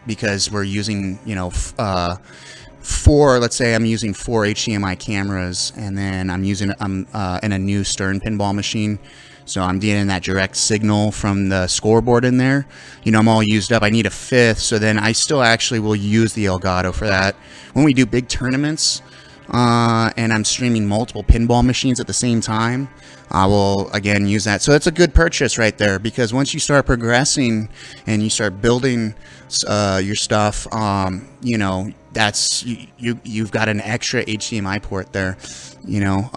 Speaker 3: because we're using, you know, 4, let's say I'm using 4 HDMI cameras, and then I'm in a new Stern pinball machine. So I'm getting that direct signal from the scoreboard in there. You know, I'm all used up. I need a 5th, so then I still actually will use the Elgato for that. When we do big tournaments, and I'm streaming multiple pinball machines at the same time, I will, again, use that. So it's a good purchase right there, because once you start progressing and you start building your stuff, you know, that's, you've got an extra HDMI port there, you know.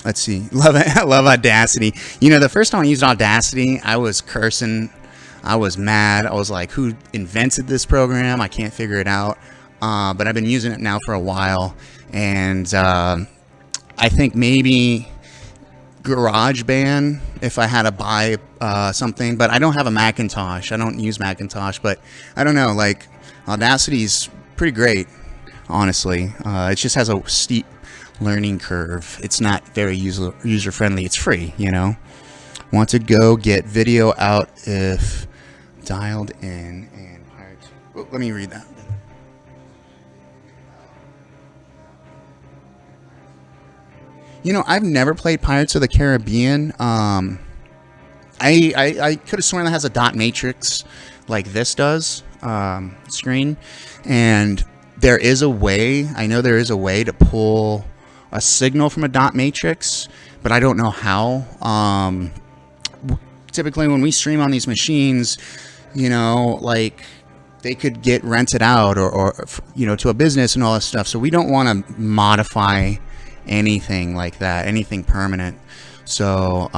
Speaker 3: Let's see. I love Audacity. You know, the first time I used Audacity, I was cursing. I was mad. I was like, who invented this program? I can't figure it out. But I've been using it now for a while. And I think maybe GarageBand, if I had to buy something. But I don't have a Macintosh. I don't use Macintosh. But I don't know. Like, Audacity's pretty great, honestly. It just has a steep learning curve. It's not very user friendly. It's free, you know. Want to go get video out if dialed in and pirates. Oh, let me read that. You know, I've never played Pirates of the Caribbean. I could have sworn that has a dot matrix like this does, screen, and there is a way. I know there is a way to pull a signal from a dot matrix, but I don't know how. Typically when we stream on these machines, you know, like, they could get rented out or you know, to a business and all that stuff. So we don't want to modify anything like that, anything permanent. So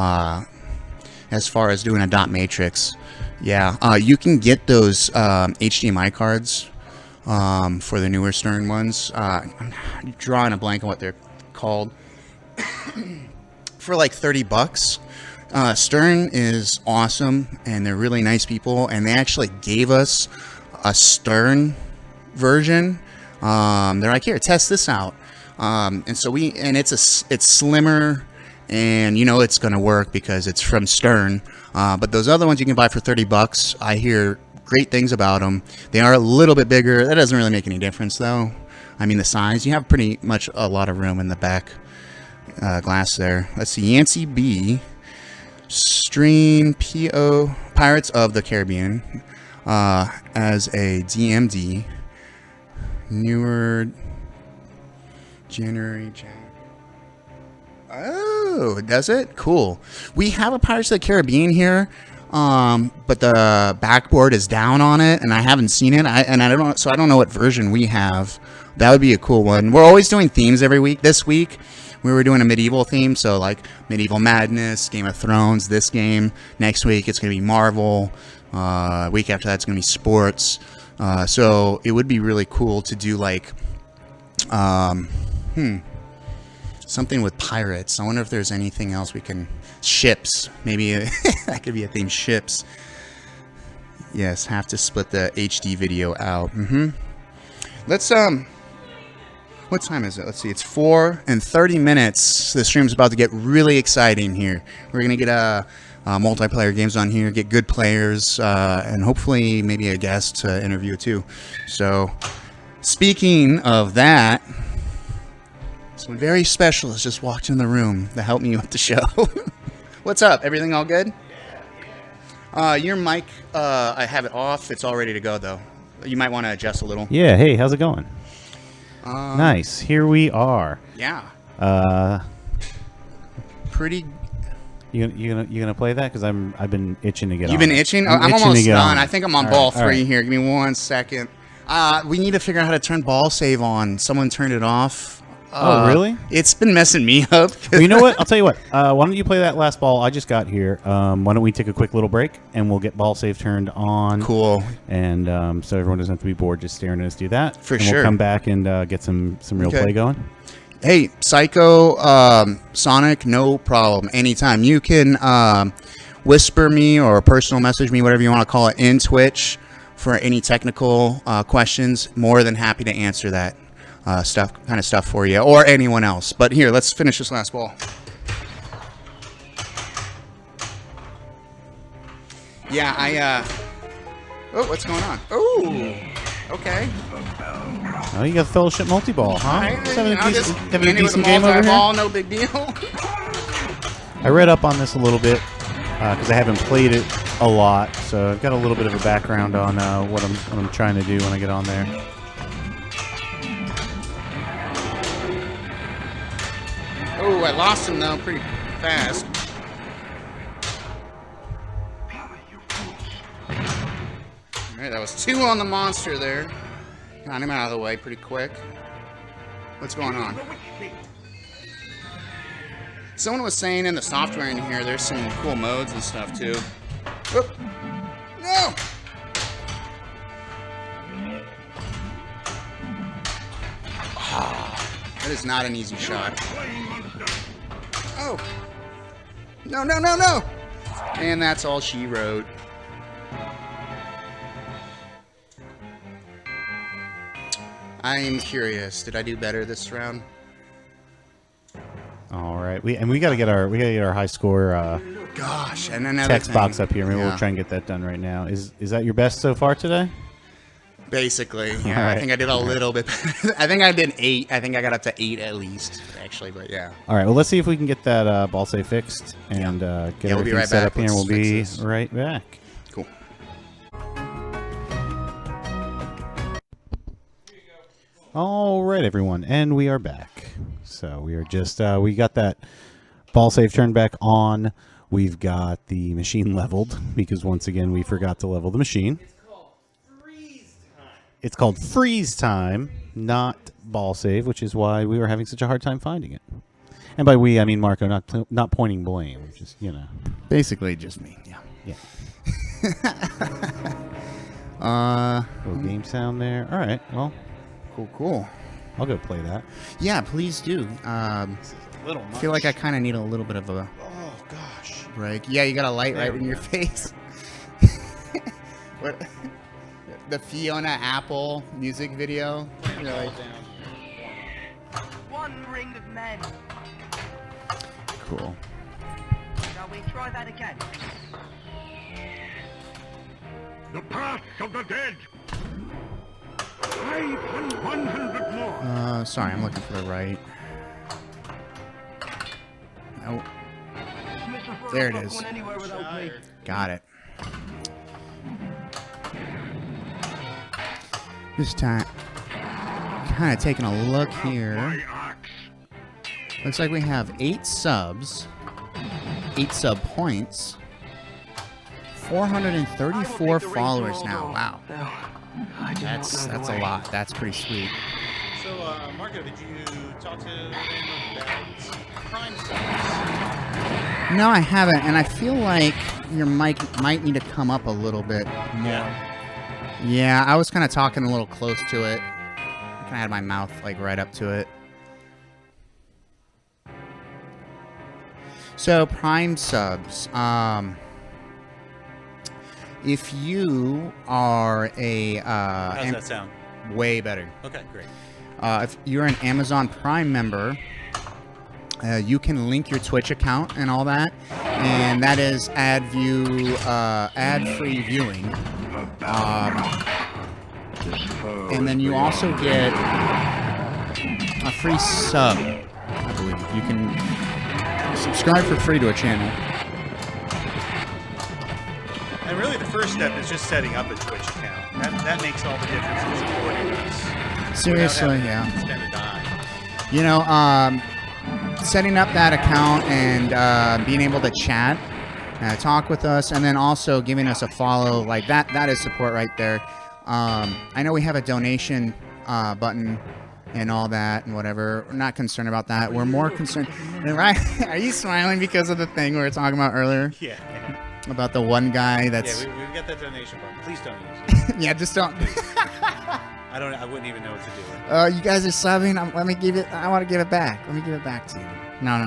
Speaker 3: as far as doing a dot matrix, yeah, you can get those HDMI cards for the newer Stern ones. I'm drawing a blank on what they're called. For like $30. Stern is awesome, and they're really nice people, and they actually gave us a Stern version. They're like, here, test this out. And so it's slimmer, and you know it's gonna work because it's from Stern. But those other ones you can buy for $30. I hear great things about them. They are a little bit bigger. That doesn't really make any difference, though. I mean, the size, you have pretty much a lot of room in the back glass there. Let's see, Yancey B, stream PO Pirates of the Caribbean as a DMD, newer January. Oh, does it? Cool. We have a Pirates of the Caribbean here, but the backboard is down on it, and I haven't seen it. I don't know what version we have. That would be a cool one. We're always doing themes every week. This week we were doing a medieval theme, so like Medieval Madness, Game of Thrones, this game. Next week it's going to be Marvel. Week after that it's going to be sports. So it would be really cool to do like something with pirates. I wonder if there's anything else we can... Ships. Maybe that could be a theme. Ships. Yes, have to split the HD video out. Let's what time is it? Let's see. It's 4:30. The stream's about to get really exciting here. We're gonna get multiplayer games on here, get good players, and hopefully maybe a guest to interview too. So, speaking of that, someone very special has just walked in the room to help me with the show. What's up? Everything all good? Your mic, I have it off. It's all ready to go, though. You might want to adjust a little.
Speaker 6: Yeah, hey, how's it going? Nice. Here we are.
Speaker 3: Yeah.
Speaker 6: Pretty. You gonna play that? Because I've been itching to get on.
Speaker 3: You've been itching? I'm almost done. I think I'm on ball 3 here. Give me 1 second. We need to figure out how to turn ball save on. Someone turned it off.
Speaker 6: Oh, really?
Speaker 3: It's been messing me up.
Speaker 6: Well, you know what? I'll tell you what. Why don't you play that last ball I just got here? Why don't we take a quick little break and we'll get ball save turned on.
Speaker 3: Cool.
Speaker 6: And so everyone doesn't have to be bored just staring at us do that.
Speaker 3: For
Speaker 6: and
Speaker 3: sure.
Speaker 6: We'll come back and get some real play going.
Speaker 3: Hey, Psycho, Sonic, no problem. Anytime. You can whisper me or personal message me, whatever you want to call it, in Twitch for any technical questions. More than happy to answer that stuff for you or anyone else. But here, let's finish this last ball. Yeah, oh, what's going on? Oh, okay.
Speaker 6: Oh, you got Fellowship Multiball, huh? Having a decent
Speaker 3: game
Speaker 6: over here?
Speaker 3: No big deal.
Speaker 6: I read up on this a little bit because I haven't played it a lot, so I've got a little bit of a background on what I'm trying to do when I get on there.
Speaker 3: Oh, I lost him though pretty fast. All right, that was 2 on the monster there. Got him out of the way pretty quick. What's going on? Someone was saying in the software in here, there's some cool modes and stuff too. Oop. No! That is not an easy shot. Oh! No, no, no, no! And that's all she wrote. I am curious. Did I do better this round?
Speaker 6: All right, we got to get our high score
Speaker 3: Gosh, and another
Speaker 6: text box
Speaker 3: thing.
Speaker 6: up here. Maybe we'll try and get that done right now. Is that your best so far today?
Speaker 3: Basically, yeah.
Speaker 6: All right.
Speaker 3: I think I did a little bit. I think I did 8. I think I got up to 8 at least, actually. But yeah.
Speaker 6: All right. Well, let's see if we can get that ball save fixed and get
Speaker 3: we'll be
Speaker 6: everything
Speaker 3: right
Speaker 6: set
Speaker 3: back.
Speaker 6: up here. And
Speaker 3: Let's
Speaker 6: we'll be
Speaker 3: fix this.
Speaker 6: right back.
Speaker 3: Cool.
Speaker 6: All right, everyone, and we are back. So we are just we got that ball save turned back on. We've got the machine leveled because once again we forgot to level the machine. It's called freeze time, not ball save, which is why we were having such a hard time finding it. And by we, I mean Marko, not pointing blame, just
Speaker 3: Basically, just me. Yeah.
Speaker 6: Little game sound there. All right, well,
Speaker 3: Cool.
Speaker 6: I'll go play that.
Speaker 3: Yeah, please do. I feel like I kind of need a little bit of a break. Yeah, you got a light right in your face. What? The Fiona Apple music video. You're like,
Speaker 2: One ring of men.
Speaker 3: cool.
Speaker 2: Shall we try that again?
Speaker 5: The path of the dead. 100 more.
Speaker 3: Sorry, I'm looking for the right. Oh, there it is. Got it. This time, kind of taking a look here.
Speaker 5: My axe.
Speaker 3: Looks like we have 8 subs, 8 sub points, 434 followers now. Wow, that's a lot. That's pretty sweet.
Speaker 6: So, Marko, did you talk to them about Prime subs?
Speaker 3: No, I haven't, and I feel like your mic might need to come up a little bit more. Yeah, I was kind of talking a little close to it. I kind of had my mouth like right up to it. So Prime subs. If you are a
Speaker 6: How's that sound?
Speaker 3: way better.
Speaker 6: Okay, great.
Speaker 3: If you're an Amazon Prime member, you can link your Twitch account and all that, and that is ad-free viewing. And then you also get a free sub, I believe. You can subscribe for free to a channel.
Speaker 6: And really the first step is just setting up a Twitch account. That makes all the difference in supporting us.
Speaker 3: Seriously,
Speaker 6: without
Speaker 3: yeah.
Speaker 6: having to spend a dime.
Speaker 3: You know, setting up that account and being able to chat, talk with us, and then also giving us a follow, like that is support right there. I know we have a donation button and all that and whatever. We're not concerned about that. We're more concerned. Right? Are you smiling because of the thing we were talking about earlier?
Speaker 6: Yeah.
Speaker 3: About the one guy that's.
Speaker 6: Yeah, we've got that donation button. Please don't use it.
Speaker 3: Yeah, just don't.
Speaker 6: I wouldn't even know what to do with it.
Speaker 3: You guys are subbing. Let me give it. I want to give it back. Let me give it back to you. No,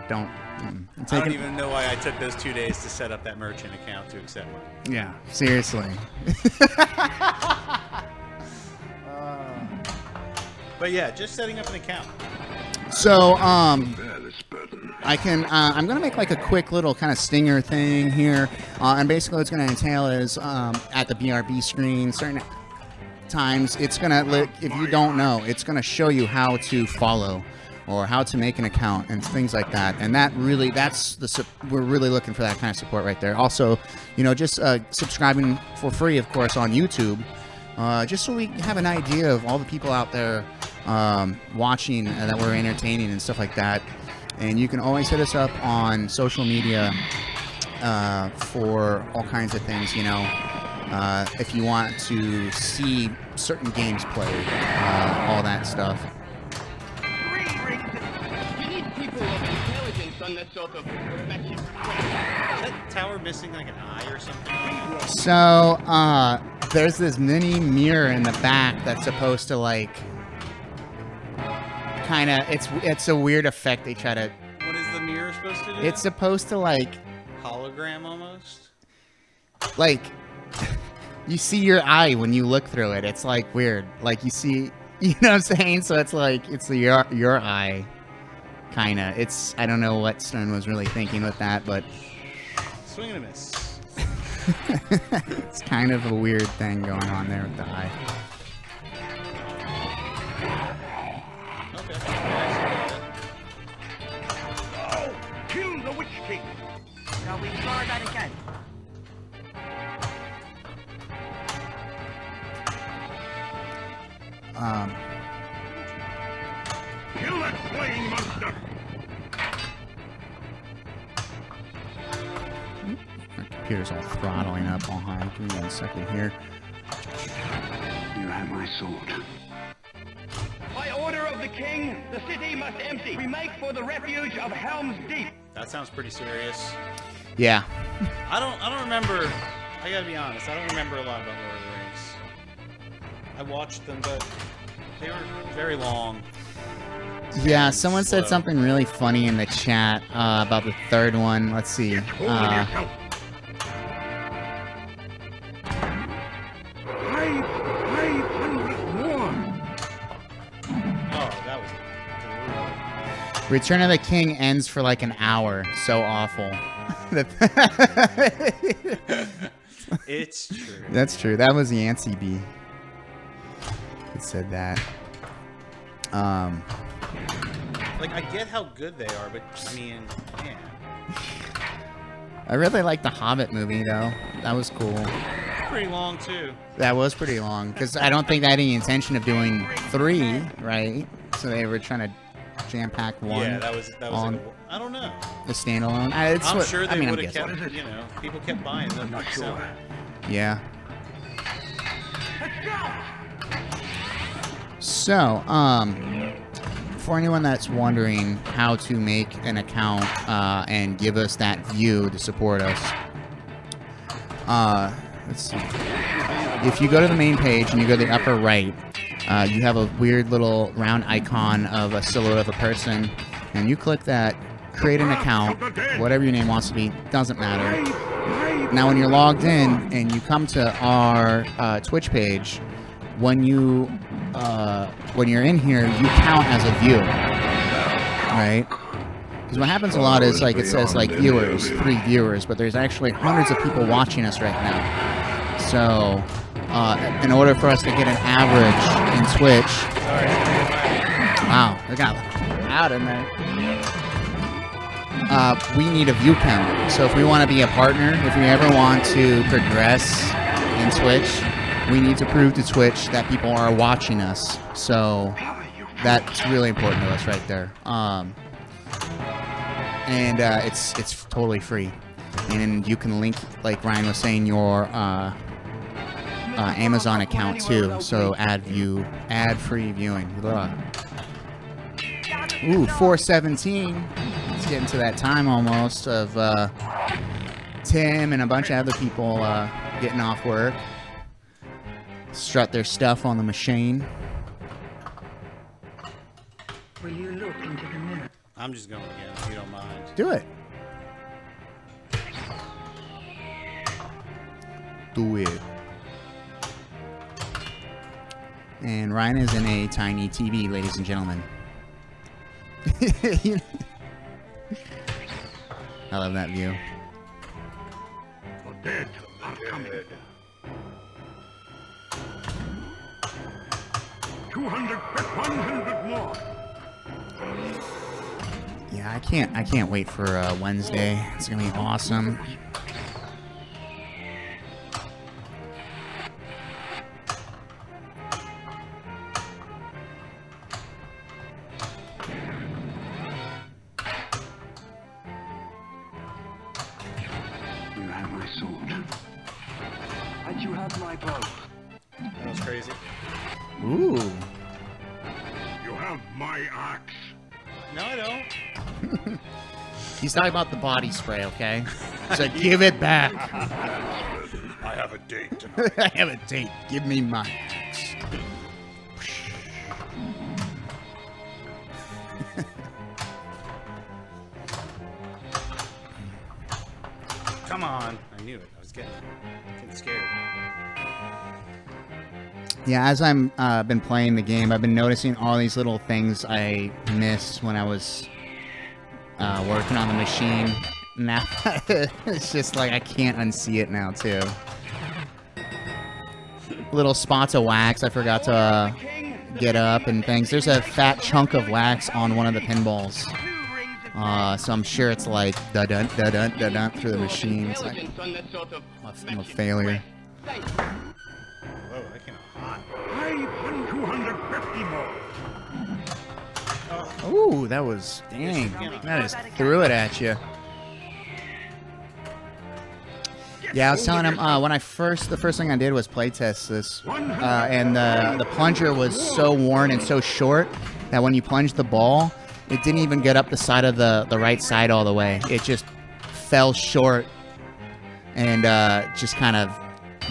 Speaker 3: don't.
Speaker 6: I don't even know why I took those 2 days to set up that merchant account to accept money.
Speaker 3: Yeah, seriously.
Speaker 6: But yeah, just setting up an account.
Speaker 3: So,
Speaker 5: Bear this burden.
Speaker 3: I can. I'm gonna make like a quick little kind of stinger thing here, and basically what it's gonna entail is at the BRB screen, certain times it's gonna if you don't know, it's gonna show you how to follow or how to make an account and things like that. And we're really looking for that kind of support right there. Also, just subscribing for free, of course, on YouTube, just so we have an idea of all the people out there watching that we're entertaining and stuff like that. And you can always hit us up on social media for all kinds of things, if you want to see certain games played, all that stuff.
Speaker 2: You need people of intelligence on that sort of profession.
Speaker 6: Is that tower missing like an eye or something?
Speaker 3: So, there's this mini mirror in the back that's supposed to like kind of it's a weird effect they try to.
Speaker 6: What is the mirror supposed to do?
Speaker 3: It's supposed to like
Speaker 6: hologram almost.
Speaker 3: Like you see your eye when you look through it. It's like weird. Like you see, you know what I'm saying? So it's like it's your eye, kind of. I don't know what Stern was really thinking with that, but
Speaker 6: swing and a miss.
Speaker 3: It's kind of a weird thing going on there with the eye.
Speaker 2: Oh, kill the Witch King.
Speaker 7: Shall we try that again?
Speaker 5: Kill that flaying monster!
Speaker 3: My computer's all throttling up all high. Give me 1 second here.
Speaker 5: You have my sword.
Speaker 2: By order of the king, the city must empty. We make for the refuge of Helm's Deep.
Speaker 6: That sounds pretty serious.
Speaker 3: Yeah.
Speaker 6: I don't remember. I gotta be honest. I don't remember a lot about Lord of the Rings. I watched them, but they were very long.
Speaker 3: Yeah, someone said
Speaker 6: Slow.
Speaker 3: something really funny in the chat about the third one. Let's see.
Speaker 5: Hold yourself. 500 more.
Speaker 6: Oh, that was brutal.
Speaker 3: Return of the King ends for like an hour. So awful.
Speaker 6: It's true.
Speaker 3: That's true. That was Yancey B. It said that.
Speaker 6: Like, I get how good they are, but I mean, man.
Speaker 3: I really like the Hobbit movie though. That was cool.
Speaker 6: Pretty long too.
Speaker 3: That was pretty long because I don't think they had any intention of doing 3, right? So they were trying to jam pack 1.
Speaker 6: Yeah, that was
Speaker 3: on
Speaker 6: like I don't know.
Speaker 3: the standalone.
Speaker 6: I'm sure they
Speaker 3: I'm
Speaker 6: would have
Speaker 3: guessing.
Speaker 6: kept, people kept buying them.
Speaker 5: Not sure.
Speaker 3: Yeah.
Speaker 2: Let's go!
Speaker 3: So, for anyone that's wondering how to make an account and give us that view to support us, let's see. If you go to the main page and you go to the upper right, you have a weird little round icon of a silhouette of a person, and you click that, create an account, whatever your name wants to be, doesn't matter. Now, when you're logged in and you come to our Twitch page, when you're in here, you count as a view, right? Because what happens a lot is like it says like viewers, 3 viewers, but there's actually hundreds of people watching us right now. So, in order for us to get an average in Twitch, wow, they got loud in there. We need a view count. So if we want to be a partner, if we ever want to progress in Twitch, we need to prove to Twitch that people are watching us. So that's really important to us right there. And it's totally free. And you can link, like Ryan was saying, your Amazon account too, so ad-free viewing. Ugh. Ooh, 4:17. It's getting to that time almost of Tim and a bunch of other people getting off work. Strut their stuff on the machine.
Speaker 7: Will you look into the mirror?
Speaker 6: I'm just going again, if you don't mind.
Speaker 3: Do it. Do it. And Ryan is in a tiny TV, ladies and gentlemen. I love that view.
Speaker 5: The dead are coming. 200, 100 more.
Speaker 3: Yeah, I can't wait for Wednesday. It's gonna be awesome.
Speaker 5: You have my sword.
Speaker 2: And you have my bow.
Speaker 6: That was crazy.
Speaker 3: Ooh.
Speaker 5: You have my axe.
Speaker 6: No, I don't.
Speaker 3: He's talking about the body spray, okay? So give it back.
Speaker 5: I have a date tonight.
Speaker 3: I have a date. Give me my axe.
Speaker 6: Come on. I knew it. I was getting scared.
Speaker 3: Yeah, as I'm been playing the game, I've been noticing all these little things I missed when I was working on the machine. Now it's just like I can't unsee it now too. Little spots of wax I forgot to get up and things. There's a fat chunk of wax on one of the pinballs. So I'm sure it's like da-dun, da-dun, da-dun through the machine. It's like, I'm a failure.
Speaker 6: Whoa, that came out hot.
Speaker 5: 250 more.
Speaker 3: Ooh, that was, dang. That just threw it at you. Yeah, I was telling him when the first thing I did was play test this, and the plunger was so worn and so short that when you plunged the ball, it didn't even get up the side of the right side all the way. It just fell short and just kind of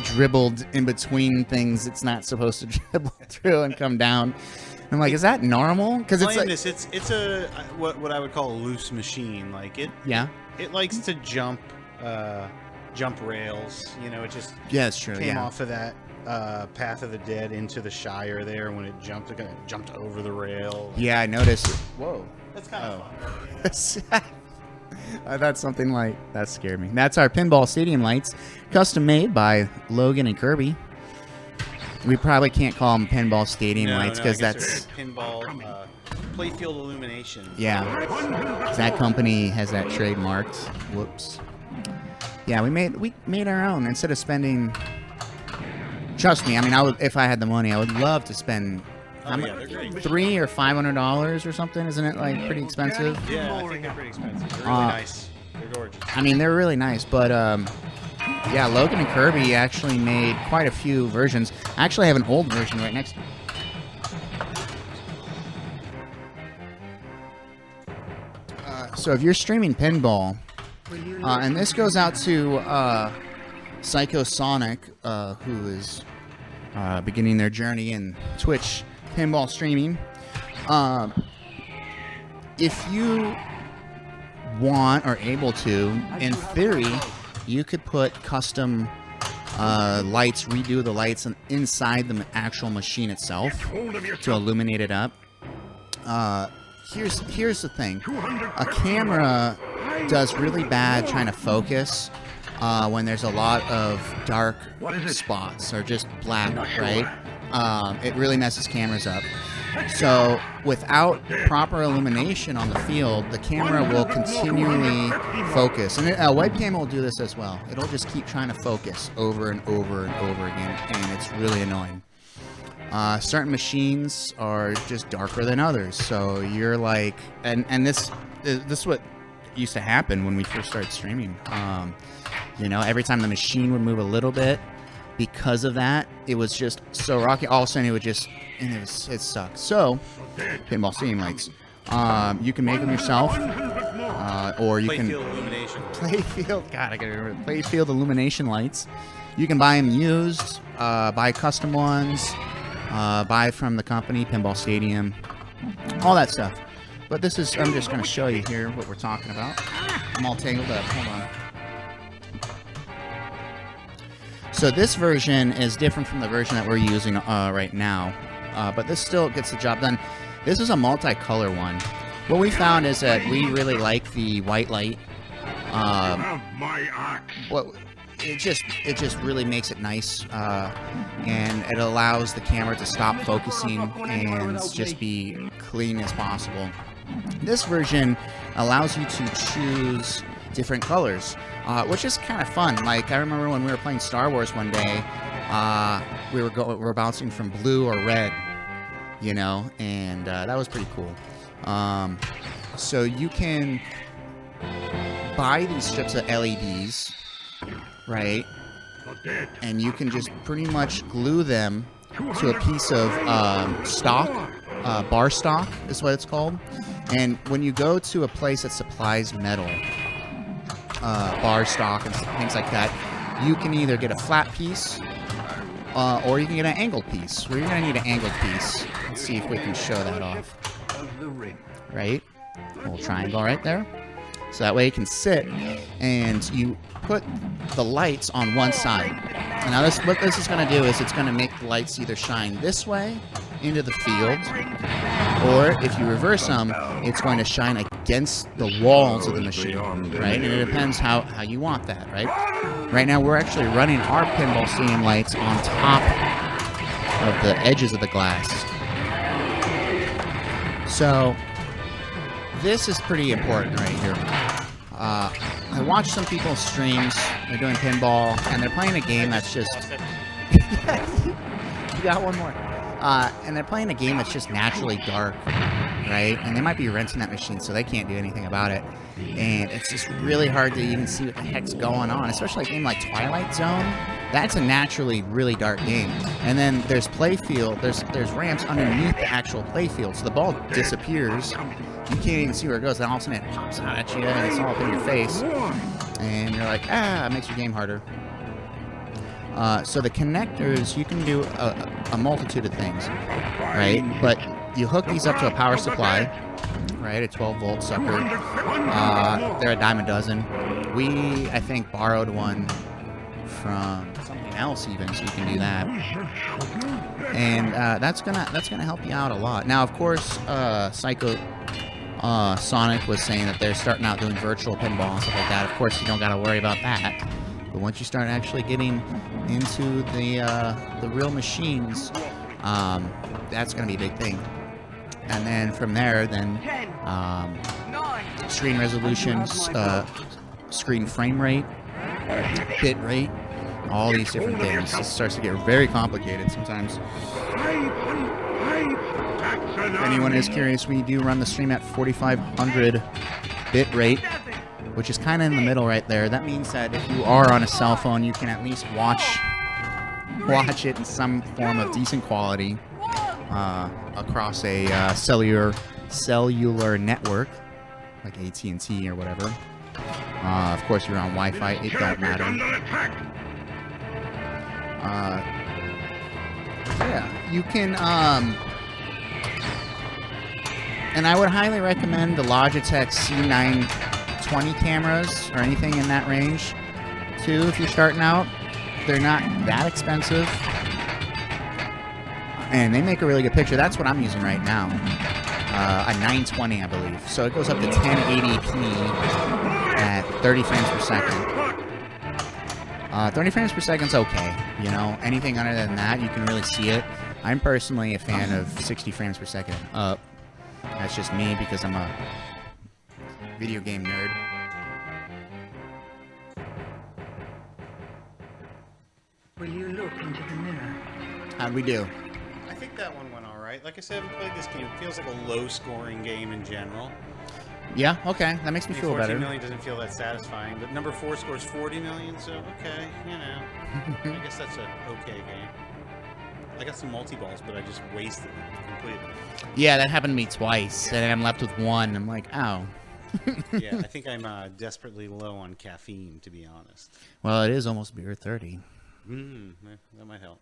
Speaker 3: dribbled in between things it's not supposed to dribble through and come down. I'm like, is that normal? Because it's like
Speaker 6: it's a what I would call a loose machine. Like it.
Speaker 3: Yeah.
Speaker 6: It likes to jump rails. You know, it just
Speaker 3: It's true.
Speaker 6: came off of that Path of the Dead into the Shire there when it jumped over the rail.
Speaker 3: Yeah, I noticed. Whoa.
Speaker 6: That's kind of
Speaker 3: fun. I thought something like that scared me. That's our pinball stadium lights, custom made by Logan and Kirby. We probably can't call them pinball stadium lights because that's
Speaker 6: pinball playfield illumination.
Speaker 3: Yeah, that company has that trademarked. Whoops. Yeah, we made our own instead of spending. Trust me, I mean, if I had the money, I would love to spend.
Speaker 6: They're great.
Speaker 3: $300 or $500 or something, isn't it? Like pretty expensive.
Speaker 6: Yeah, I think they're pretty expensive. They're really nice. They're gorgeous.
Speaker 3: I mean, they're really nice, but yeah, Logan and Kirby actually made quite a few versions. I actually have an old version right next to me. So if you're streaming pinball, and this goes out to Psycho Sonic, who is beginning their journey in Twitch pinball streaming. If you want or able to, in theory, you could put custom lights, redo the lights inside the actual machine itself to illuminate it up. Here's the thing. A camera does really bad trying to focus when there's a lot of dark spots or just black, right? It really messes cameras up. So without proper illumination on the field, the camera will continually focus. And a webcam will do this as well. It'll just keep trying to focus over and over and over again, and it's really annoying. Certain machines are just darker than others. So you're like, and this is what used to happen when we first started streaming. You know, every time the machine would move a little bit, because of that, it was just so rocky. All of a sudden, it sucked. So, pinball steam lights. You can make them yourself, or you can
Speaker 6: Illumination.
Speaker 3: Playfield. God, I gotta remember Playfield Illumination lights. You can buy them used, buy custom ones, buy from the company, Pinball Stadium, all that stuff. But this is, I'm just going to show you here what we're talking about. I'm all tangled up. Hold on. So this version is different from the version that we're using right now, but this still gets the job done. This is a multicolor one. What we found is that we really like the white light. It just really makes it nice, and it allows the camera to stop focusing and just be clean as possible. This version allows you to choose different colors, which is kind of fun. Like, I remember when we were playing Star Wars one day, we were bouncing from blue or red, you know, and that was pretty cool. So you can buy these strips of LEDs, right? And you can just pretty much glue them to a piece of stock, bar stock is what it's called. And when you go to a place that supplies metal, bar stock and things like that, you can either get a flat piece or you can get an angled piece. We're going to need an angled piece. Let's see if we can show that off. Right? A little triangle right there. So that way you can sit and you put the lights on one side. And now what this is going to do is it's going to make the lights either shine this way into the field, or if you reverse them, it's going to shine against the walls of the machine, right? And it depends how you want that, right? Right now we're actually running our pinball stadium lights on top of the edges of the glass. So this is pretty important right here. I watched some people's streams. They're doing pinball, and they're playing a game that's just... You got one more. And they're playing a game that's just naturally dark, right? And they might be renting that machine, so they can't do anything about it. And it's just really hard to even see what the heck's going on, especially a game like Twilight Zone. That's a naturally really dark game. And then there's playfield, there's ramps underneath the actual playfield, so the ball disappears. You can't even see where it goes, then all of a sudden it pops out at you, and it's all up in your face. And you're like, it makes your game harder. So the connectors, you can do a multitude of things, right? But you hook these up to a power supply, right? A 12-volt sucker. They're a dime a dozen. We, I think, borrowed one from something else even, so you can do that. And that's gonna help you out a lot. Now, of course, Sonic was saying that they're starting out doing virtual pinball and stuff like that. Of course, you don't got to worry about that. But once you start actually getting into the real machines, that's going to be a big thing. And then from there, screen resolutions, screen frame rate, bit rate, all these different things. It starts to get very complicated sometimes. If anyone is curious, we do run the stream at 4,500 bit rate, which is kind of in the middle right there. That means that if you are on a cell phone, you can at least watch it in some form of decent quality across a cellular network, like AT&T or whatever. Of course, if you're on Wi-Fi, it don't matter. Yeah, you can... And I would highly recommend the Logitech C920 cameras or anything in that range, too, if you're starting out. They're not that expensive. And they make a really good picture. That's what I'm using right now. A 920, I believe. So it goes up to 1080p at 30 frames per second. 30 frames per second's okay. You know, anything other than that, you can really see it. I'm personally a fan of 60 frames per second up. That's just me because I'm a video game nerd.
Speaker 7: Will you look into the mirror?
Speaker 3: How'd we do?
Speaker 6: I think that one went all right. Like I said, I haven't played this game. It feels like a low-scoring game in general.
Speaker 3: Yeah, okay. That makes me feel
Speaker 6: 14
Speaker 3: better.
Speaker 6: million doesn't feel that satisfying, but number 4 scores 40 million, so okay, you know. I guess that's an okay game. I got some multi-balls, but I just wasted them completely.
Speaker 3: Yeah, that happened to me twice, and I'm left with one. I'm like, ow.
Speaker 6: Yeah, I think I'm desperately low on caffeine, to be honest.
Speaker 3: Well, it is almost beer 30.
Speaker 6: That might help.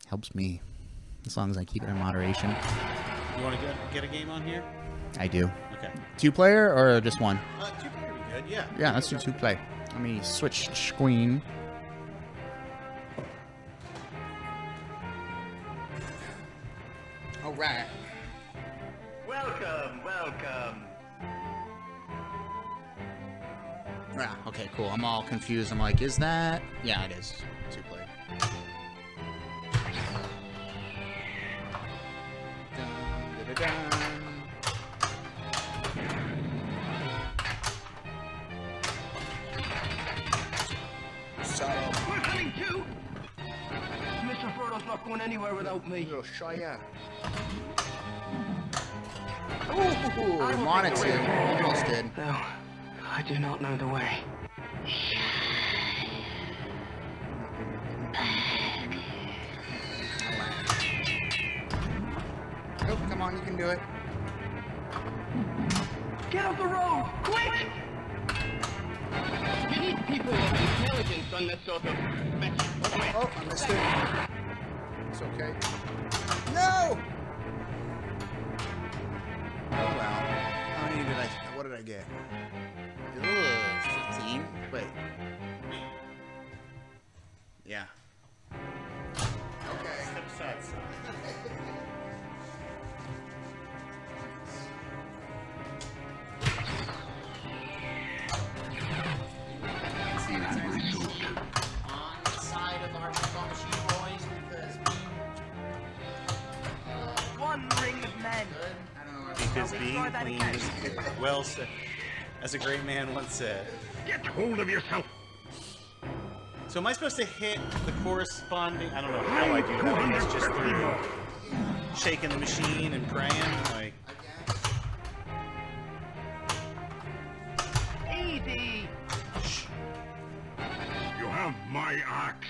Speaker 3: Helps me, as long as I keep it in moderation.
Speaker 6: You want to get a game on here?
Speaker 3: I do.
Speaker 6: Okay.
Speaker 3: 2-player or just one?
Speaker 6: 2-player would be good, yeah.
Speaker 3: Yeah, let's do 2-play. Let me switch screen. All right.
Speaker 2: Welcome, welcome.
Speaker 3: Yeah, okay, cool. I'm all confused. I'm like, is that? Yeah, it is. 2-player. Dun, da, da, dun.
Speaker 2: We're coming too. Mr. Frodo's not going anywhere without me.
Speaker 3: Little Cheyenne. Ooh, wanted to. Almost did.
Speaker 2: No, I do not know the way.
Speaker 3: Oh, come on, you can do it.
Speaker 2: Get off the road, quick! You need people of intelligence on this sort of mess.
Speaker 3: Oh, I missed it. It's okay. No! Oh, well. How many did what did I get? Ugh, 15? Wait. Yeah. Okay.
Speaker 6: Step aside, son.
Speaker 3: On the side of our pinball machine boys because
Speaker 7: One ring of men.
Speaker 3: good. I don't know.
Speaker 6: Because
Speaker 7: I'll
Speaker 6: being
Speaker 7: destroy that
Speaker 6: clean
Speaker 7: again.
Speaker 6: is well said. As a great man once said.
Speaker 5: Get hold of yourself.
Speaker 6: So am I supposed to hit the corresponding? I don't know how I do that. I guess just through shaking the machine and praying. Like,
Speaker 7: Easy.
Speaker 5: You have my axe.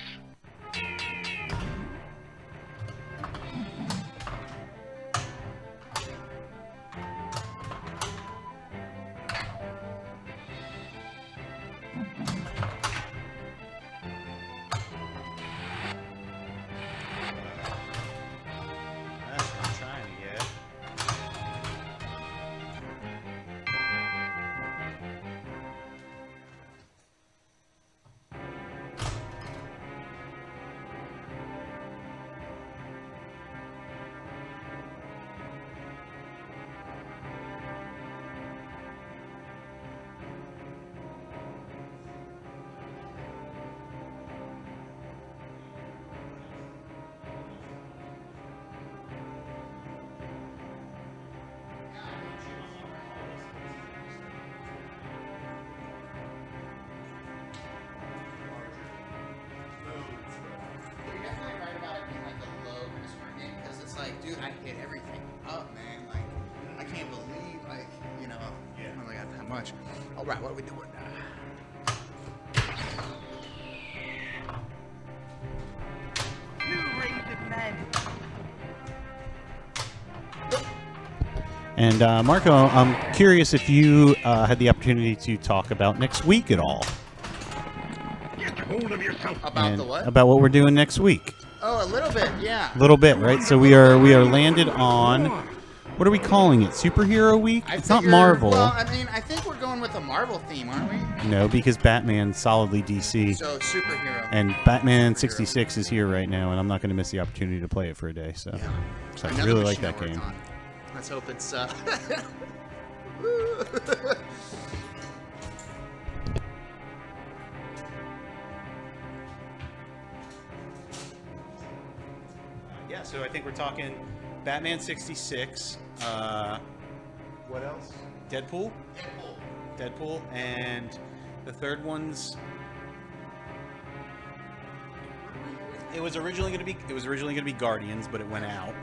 Speaker 6: that's what I'm trying to get.
Speaker 3: You're definitely right about it being like a low kind of smart game because it's like, dude, I hit everything up, man. Like, I can't believe, like, you know, I only got that much. All right, what are we doing now?
Speaker 7: Two rings of men.
Speaker 6: And Marko, I'm curious if you had the opportunity to talk about next week at all.
Speaker 5: Get hold of yourself.
Speaker 3: About
Speaker 6: And
Speaker 3: the what?
Speaker 6: About what we're doing next week.
Speaker 3: Oh, a little bit, yeah.
Speaker 6: A little bit, right? So we are landed on, what are we calling it? Superhero Week?
Speaker 3: I
Speaker 6: It's not
Speaker 3: figured-
Speaker 6: Marvel.
Speaker 3: Well, I mean, I think we're going with a Marvel theme, aren't we?
Speaker 6: No, because Batman's solidly DC.
Speaker 3: So, superhero.
Speaker 6: And Batman 66 is here right now, and I'm not going to miss the opportunity to play it for a day. So, so I
Speaker 3: Another
Speaker 6: really like
Speaker 3: machine
Speaker 6: that
Speaker 3: to work
Speaker 6: game.
Speaker 3: on. Let's hope it's
Speaker 6: Yeah, so I think we're talking Batman 66. What else? Deadpool. Deadpool, and the third one's. It was originally going to be Guardians, but it went out.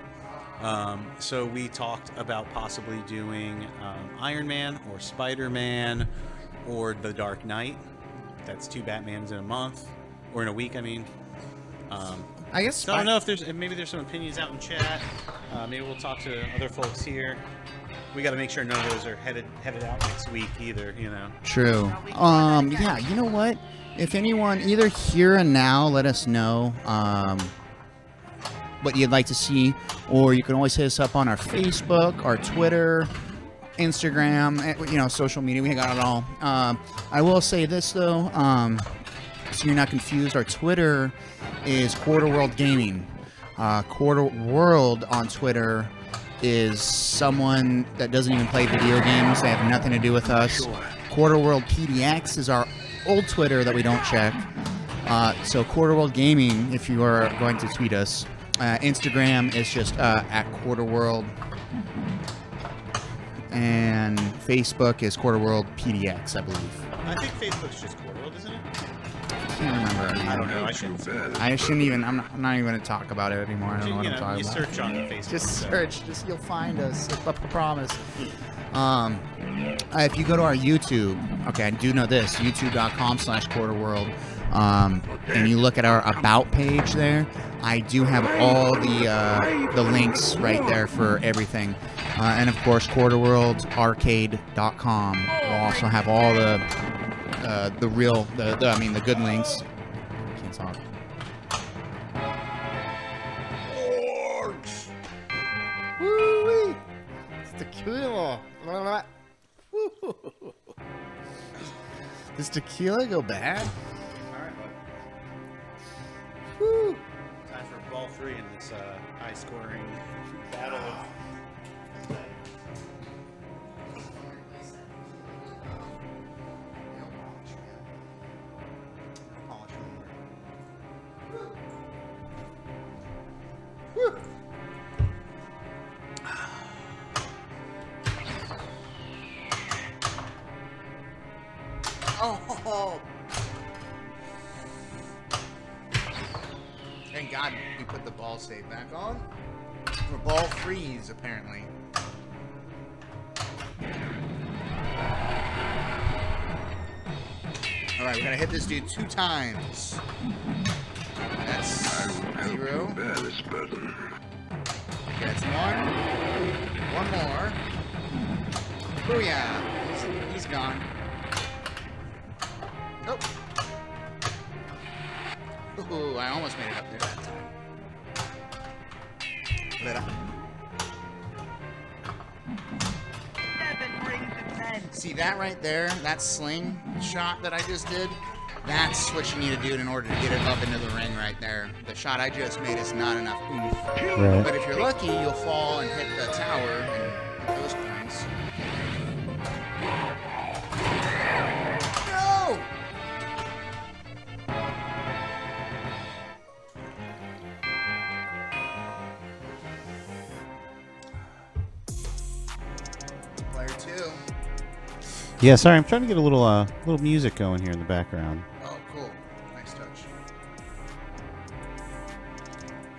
Speaker 6: So we talked about possibly doing Iron Man or Spider-Man or The Dark Knight. That's 2 Batmans in a month, or in a week, I mean.
Speaker 3: I guess.
Speaker 6: So I don't know if maybe there's some opinions out in chat. Maybe we'll talk to other folks here. We got to make sure none of those are headed out next week either, you know.
Speaker 3: True. Yeah, you know what? If anyone, either here and now, let us know what you'd like to see, or you can always hit us up on our Facebook, our Twitter, Instagram, you know, social media. We got it all. I will say this though, so you're not confused. Our Twitter is QuarterWorld Gaming. QuarterWorld on Twitter is someone that doesn't even play video games. They have nothing to do with us. QuarterWorld PDX is our old Twitter that we don't check. So QuarterWorld Gaming, if you are going to tweet us. Instagram is just at QuarterWorld. And Facebook is QuarterWorld PDX, I believe.
Speaker 6: I think Facebook's just QuarterWorld, isn't it?
Speaker 3: I can't remember.
Speaker 6: I don't know. I shouldn't.
Speaker 3: even. I'm not even going to talk about it anymore. I don't know what I'm talking
Speaker 6: you
Speaker 3: about.
Speaker 6: search on Facebook.
Speaker 3: Just
Speaker 6: so.
Speaker 3: search. Just you'll find us. I promise. If you go to our YouTube, okay, I do know this. YouTube.com/QuarterWorld. And you look at our About page there. I do have all the links right there for everything. And of course, QuarterWorldArcade.com will also have all the good links. Can't talk. Woo-wee! It's tequila. Does tequila go bad?
Speaker 6: All right, bud.
Speaker 3: Woo!
Speaker 6: Time for ball 3 in this high-scoring battle of...
Speaker 3: Oh! Thank God we put the ball save back on. For ball freeze, apparently. Alright, we're gonna hit this dude 2 times. That's 0.
Speaker 5: Bear this burden.
Speaker 3: That's 1. 1 more. Booyah! He's gone. Oh. Ooh, I almost made it up there that time. Lit up.
Speaker 7: 7 rings of men.
Speaker 3: See that right there? That sling shot that I just did? That's what you need to do in order to get it up into the ring right there. The shot I just made is not enough oomph.
Speaker 6: Right.
Speaker 3: But if you're lucky, you'll fall and hit the tower and get those points. No! Player 2.
Speaker 6: Yeah, sorry, I'm trying to get a little music going here in the background.
Speaker 3: Oh, cool. Nice touch.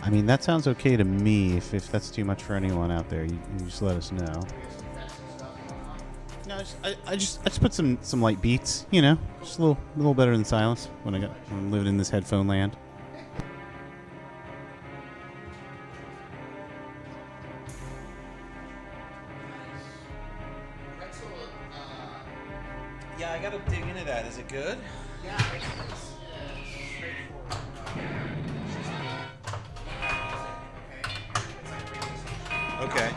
Speaker 6: I mean, that sounds okay to me. If that's too much for anyone out there, you just let us know. No, I just put some light beats, you know, just a little better than silence when I'm living in this headphone land. Yeah, I gotta dig into that. Is it good?
Speaker 3: Yeah, it's straightforward.
Speaker 6: Okay.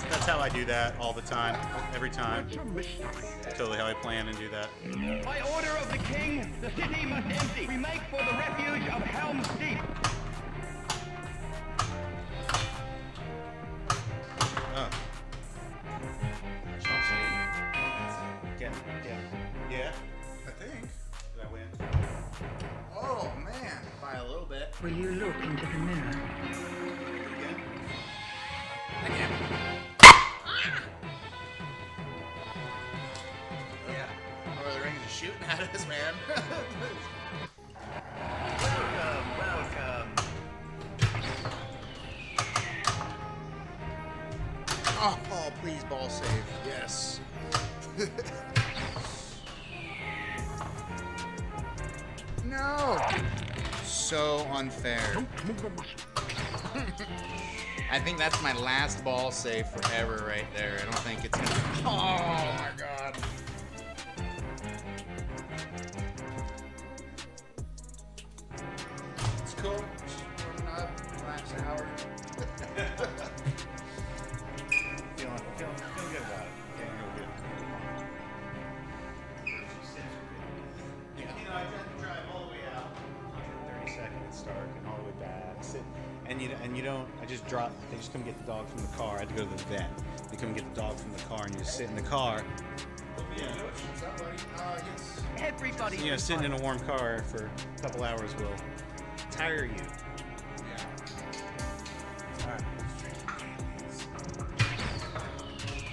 Speaker 6: That's how I do that all the time, every time. Totally how I plan and do that.
Speaker 2: By order of the king, the city must empty. We make for the refuge of Helm's Deep.
Speaker 6: Oh. Yeah.
Speaker 3: shooting at us, man.
Speaker 2: Welcome.
Speaker 3: Oh, please, ball save. Yes. No. So unfair. I think that's my last ball save forever right there. I don't think it's gonna. Oh my god. It's cool. Just warming up, last hour.
Speaker 6: Feeling good about it. You know, I tried to drive all the way out, 130 seconds, it's dark, and all the way back. Sit, and you don't. I just drop. They just come get the dog from the car. I had to go to the vet. They come get the dog from the car, and you just sit in the car. Yeah.
Speaker 3: What's up, buddy? Yes.
Speaker 7: Everybody.
Speaker 6: You know, sitting in a warm car for a couple hours will tire you.
Speaker 3: Yeah.
Speaker 6: All right.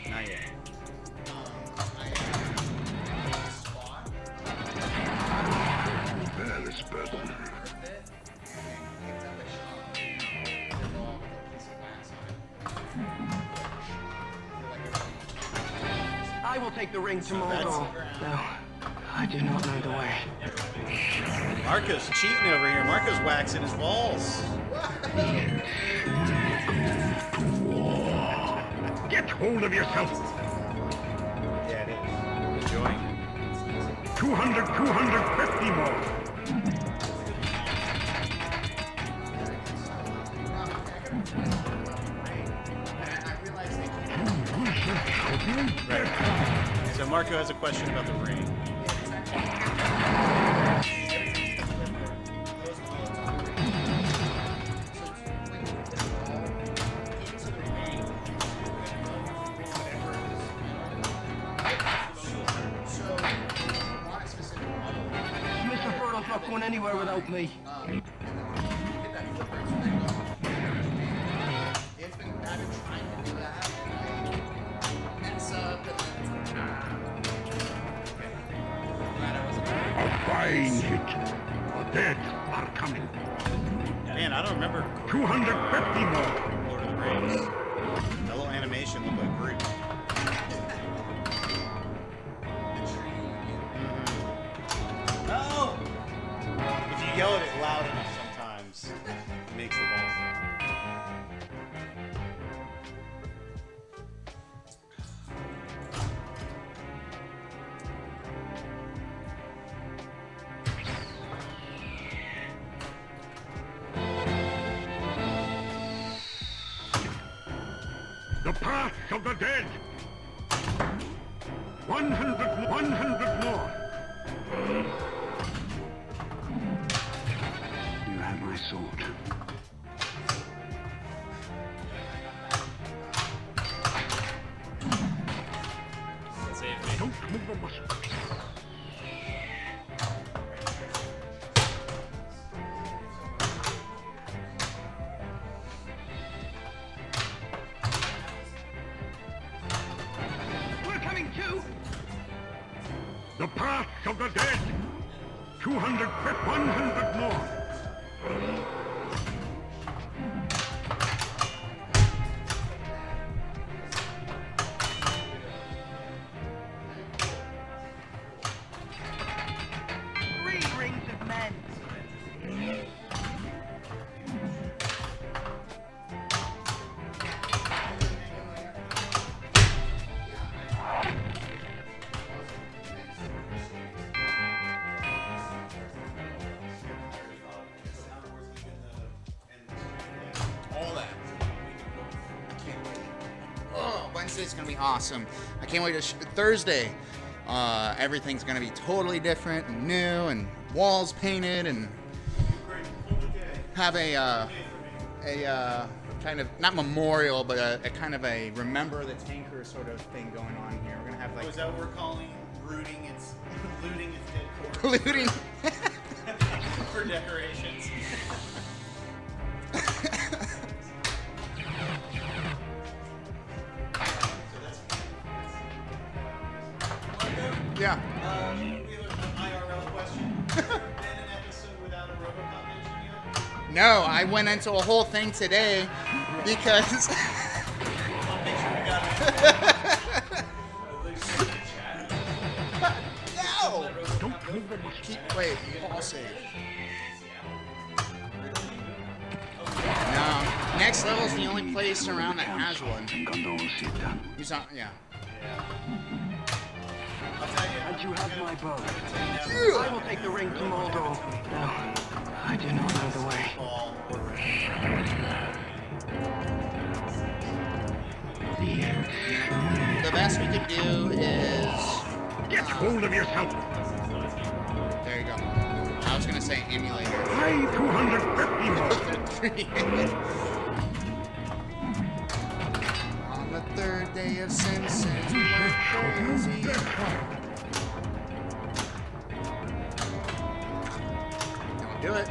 Speaker 6: Not yet.
Speaker 5: Well, it's better.
Speaker 2: I will take the ring tomorrow. No, I do not know the way.
Speaker 6: Marco's cheating over here. Marco's waxing his balls.
Speaker 5: Get hold of yourself.
Speaker 6: Yeah, it is. Enjoying it.
Speaker 5: 200, 250 more.
Speaker 6: Right. So Marco has a question about the ring.
Speaker 2: Mr. Frodo's not going anywhere without me.
Speaker 5: A fine hit. The dead are coming.
Speaker 6: Man, I don't remember
Speaker 5: 250 more.
Speaker 6: Lord of the Rings. That little animation looked like Groot. Oh! If you yell at it loud enough sometimes, it makes the ball.
Speaker 5: The path of the dead. 100 more. You have my sword.
Speaker 6: Save me.
Speaker 5: Don't move a muscle.
Speaker 2: We're coming too.
Speaker 5: The path of the dead. 200, 100 more.
Speaker 7: Three rings of men.
Speaker 3: All that. I can't wait. Oh, Wednesday's gonna be awesome. I can't wait to Thursday. Everything's gonna be totally different and new, and walls painted, and have a kind of not memorial, but a kind of a remember the tanker sort of thing going on here. We're gonna have
Speaker 6: Oh,
Speaker 3: like
Speaker 6: is that what we're calling looting its dead corpse
Speaker 3: looting.
Speaker 6: for decorations?
Speaker 3: Yeah. No, I went into a whole thing today because. No! Wait, ball save. No. Next level's the only place around that has one. He's not, yeah.
Speaker 2: And you have my bow. I will take the ring to Marko. No, I do not know the way.
Speaker 3: The best we could do is...
Speaker 5: Get hold of yourself.
Speaker 3: There you go. I was going to say emulator.
Speaker 5: Try 250 more.
Speaker 3: On the third day of Simpsons, we went crazy. Don't do it.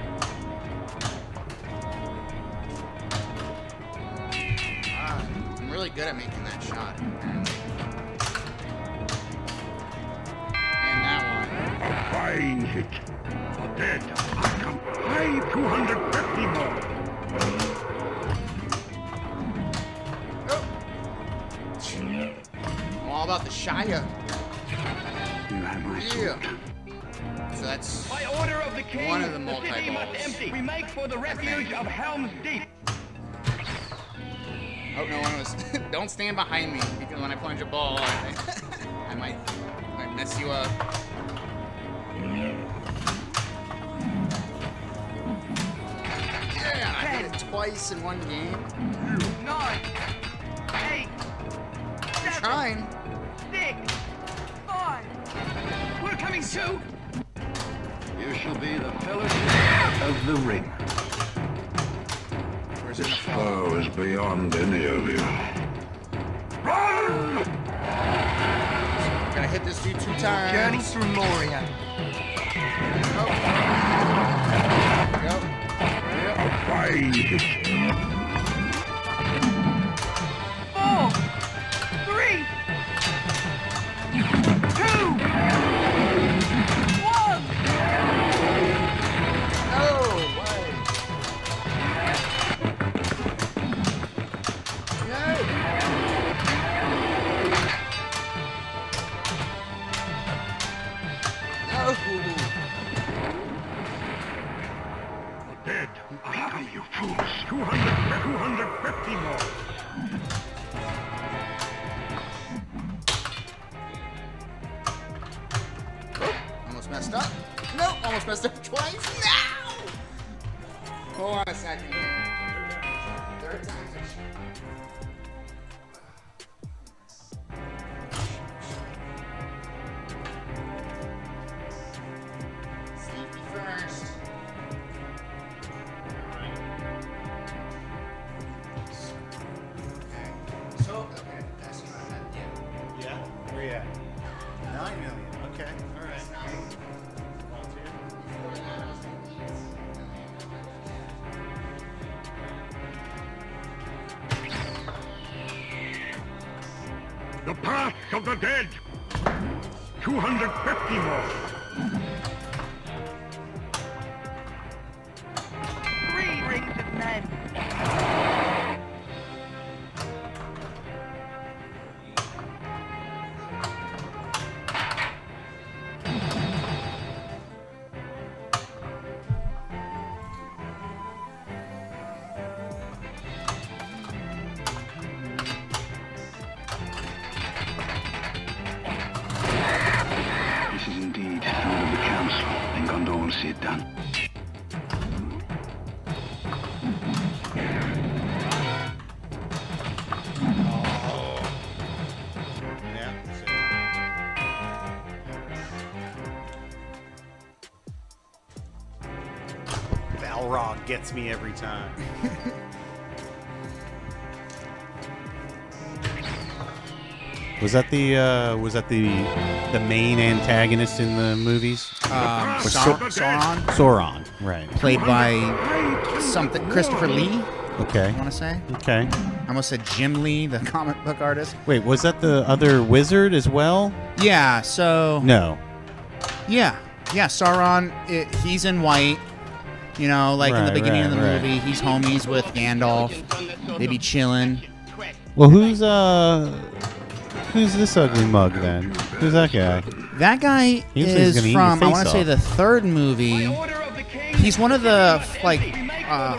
Speaker 3: I'm really good at making that shot. And that one.
Speaker 5: A fine hit. Dead. Come. Try 250 more.
Speaker 3: I'm all about the Shia.
Speaker 5: You have my
Speaker 3: Yeah.
Speaker 5: sword.
Speaker 3: So that's
Speaker 2: By order of the king,
Speaker 3: one of the
Speaker 2: city must
Speaker 3: multi-balls.
Speaker 2: empty. We make for the refuge of Helm's Deep.
Speaker 3: Oh, no one was. Don't stand behind me because when I plunge a ball, I might mess you up. Yeah, I did it twice in one game.
Speaker 7: 9, 8,
Speaker 3: I'm trying.
Speaker 7: 6, 5.
Speaker 2: We're coming too. You shall be the fellowship of the ring.
Speaker 3: Where's it gonna fall?
Speaker 5: Foe is beyond any of you.
Speaker 3: Gotta hit this dude 2 times.
Speaker 7: Journey through Moria.
Speaker 3: Oh. Go.
Speaker 5: A fine hit.
Speaker 7: 4, 3, 2, 1.
Speaker 3: No way. No. No.
Speaker 5: Dead. Come, you fools. 250 more.
Speaker 3: Almost messed up. No, almost messed up twice. No! Hold on a second. Third time's a charm. Safety first. Okay. So, okay, that's not that yet.
Speaker 6: Yeah? Where you at? 9 million. Okay. All right.
Speaker 5: The path of the dead. 250 more.
Speaker 7: 3 rings of men.
Speaker 2: This is indeed the word of the council, and Gondor will see it done.
Speaker 6: Balrog gets me every time. Was that the main antagonist in the movies?
Speaker 3: Sauron,
Speaker 6: Sauron, right?
Speaker 3: played by something Christopher Lee,
Speaker 6: Okay,
Speaker 3: I want to say.
Speaker 6: okay.
Speaker 3: I almost said Jim Lee, the comic book artist.
Speaker 6: Wait, was that the other wizard as well?
Speaker 3: Yeah, so
Speaker 6: No.
Speaker 3: yeah, Sauron. He's in white. You know, like in the
Speaker 6: Right,
Speaker 3: beginning of the
Speaker 6: right.
Speaker 3: movie, he's homies with Gandalf. They be chilling.
Speaker 6: Well, who's this ugly mug then? Who's that guy?
Speaker 3: That guy
Speaker 6: He looks like he's
Speaker 3: is
Speaker 6: gonna eat your
Speaker 3: from, I
Speaker 6: face
Speaker 3: want to say,
Speaker 6: off.
Speaker 3: the third movie. He's one of the, like,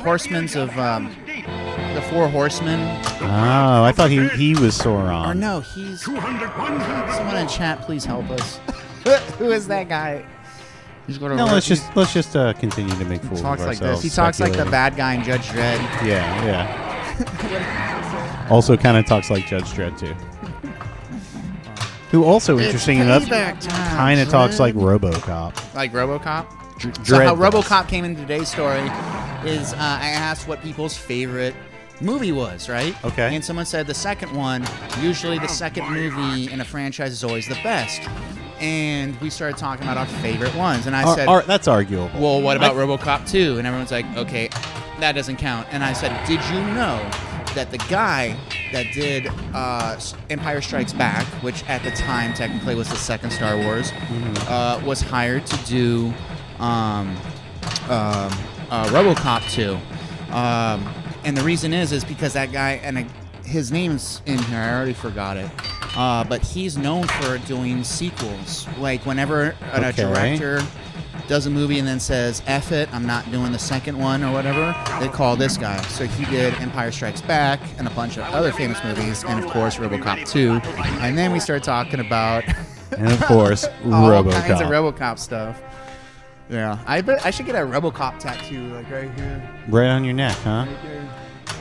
Speaker 3: horsemen of the Four Horsemen.
Speaker 6: Oh, I thought he was Sauron.
Speaker 3: Or no, he's...
Speaker 5: 200,
Speaker 3: Someone in chat, please help us. Who is that guy? He's going to
Speaker 6: No, let's just continue to make fools
Speaker 3: talks
Speaker 6: of
Speaker 3: like
Speaker 6: ourselves.
Speaker 3: this. He talks like the
Speaker 6: speculating.
Speaker 3: bad guy in Judge Dredd.
Speaker 6: Yeah. Also, kind of talks like Judge Dredd too. Who also, interesting enough,
Speaker 3: payback time,
Speaker 6: kind of talks like
Speaker 3: Dredd.
Speaker 6: RoboCop.
Speaker 3: Like RoboCop?
Speaker 6: Dredd
Speaker 3: So how
Speaker 6: does.
Speaker 3: RoboCop came into today's story is I asked what people's favorite movie was, right?
Speaker 6: Okay.
Speaker 3: And someone said the second one. Usually the second movie in a franchise is always the best. And we started talking about our favorite ones. And I said,
Speaker 6: That's arguable.
Speaker 3: well, what about RoboCop 2? And everyone's like, okay, that doesn't count. And I said, did you know that the guy that did Empire Strikes Back, which at the time technically was the second Star Wars, was hired to do RoboCop 2. And the reason is because that guy, and his name's in here, I already forgot it, but he's known for doing sequels. Like whenever a
Speaker 6: Okay.
Speaker 3: director does a movie and then says, F it, I'm not doing the second one or whatever, they call this guy. So he did Empire Strikes Back and a bunch of other famous movies, and of course RoboCop 2. And then we started talking about
Speaker 6: And of course,
Speaker 3: all
Speaker 6: RoboCop.
Speaker 3: kinds of RoboCop stuff. Yeah, I bet I should get a RoboCop tattoo, like right here.
Speaker 6: Right on your neck, huh?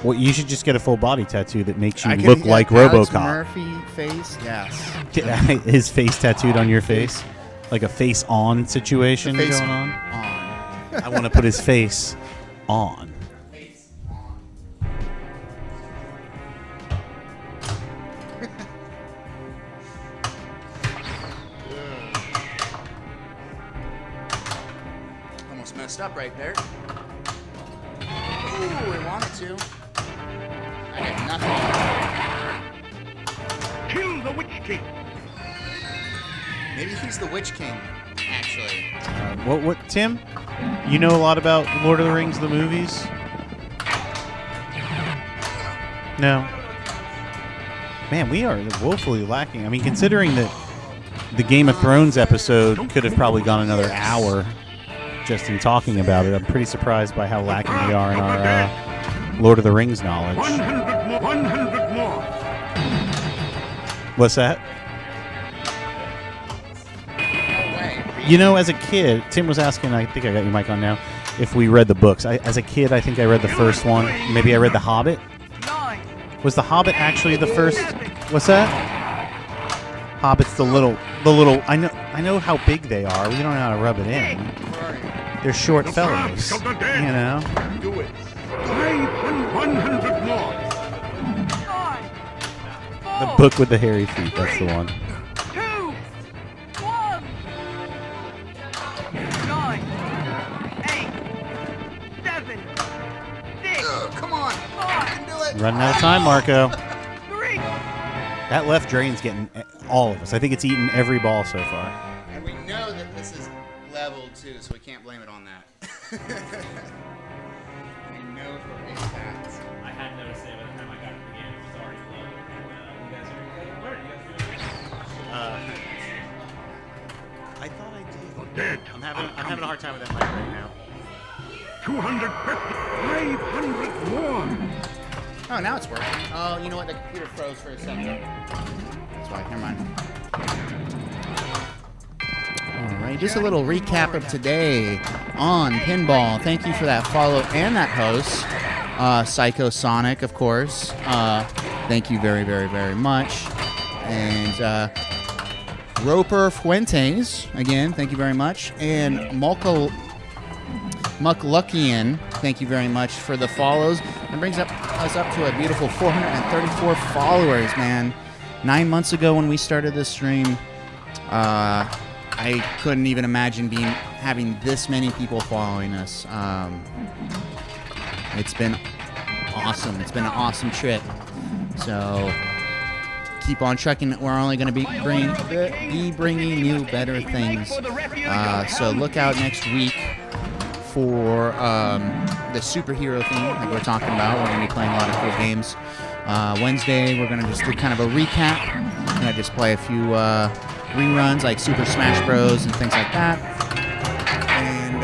Speaker 6: Well, you should just get a full body tattoo that makes you
Speaker 3: I could
Speaker 6: look
Speaker 3: get
Speaker 6: like
Speaker 3: Alex
Speaker 6: RoboCop.
Speaker 3: Murphy face, yes.
Speaker 6: Get his face tattooed on your face, like a face-on situation
Speaker 3: Face
Speaker 6: going on.
Speaker 3: on.
Speaker 6: I want to put his face on.
Speaker 3: Almost messed up right there. Ooh, I wanted to. I got nothing.
Speaker 2: Kill the Witch King.
Speaker 3: Maybe he's the Witch King, actually.
Speaker 6: What, Tim? You know a lot about Lord of the Rings, the movies? No. Man, we are woefully lacking. I mean, considering that the Game of Thrones episode could have probably gone another hour just in talking about it, I'm pretty surprised by how lacking we are in our Lord of the Rings knowledge.
Speaker 5: 100 more. 100 more.
Speaker 6: What's that? You know, as a kid, Tim was asking, I think I got your mic on now, if we read the books. As a kid, I think I read the first one. Maybe I read The Hobbit.
Speaker 7: 9,
Speaker 6: Was The Hobbit actually the first? What's that? Hobbit's the little. I know how big they are. We don't know how to rub it in. They're short fellows. You know.
Speaker 5: Do it. 100 more.
Speaker 7: 5, 4,
Speaker 6: The book with the hairy feet. That's the one.
Speaker 7: 2, 1. 9, 8, 7, 6,
Speaker 3: Come on.
Speaker 7: 5,
Speaker 3: Do it.
Speaker 6: Running out of time, Marko.
Speaker 7: 3.
Speaker 6: That left drain's getting all of us. I think it's eaten every ball so far.
Speaker 3: And we know that this is level 2, so we can't blame it on that. I know for a fact.
Speaker 8: I had noticed it by the time I got to the game. It was already low. And you guys are where are you guys doing?
Speaker 6: I thought I did.
Speaker 5: Dead.
Speaker 6: I'm having a hard time with that mic right now.
Speaker 5: 250. 500 more.
Speaker 3: Oh, now it's working. Oh, you know what? The computer froze for a second. That's why. Never mind. All right, just a little recap of today on Pinball. Thank you for that follow and that host, Psycho Sonic, of course. Thank you very, very, very much. And Roper Fuentes, again, thank you very much. And Muckluckian, thank you very much for the follows. That brings us up to a beautiful 434 followers, man. 9 months ago when we started this stream, I couldn't even imagine having this many people following us. It's been awesome. It's been an awesome trip. So keep on trucking. We're only going to be bringing you better things. So look out next week for the superhero theme like we're talking about. We're going to be playing a lot of cool games. Wednesday, we're going to just do kind of a recap. We're going to just play a few reruns like Super Smash Bros. And things like that. And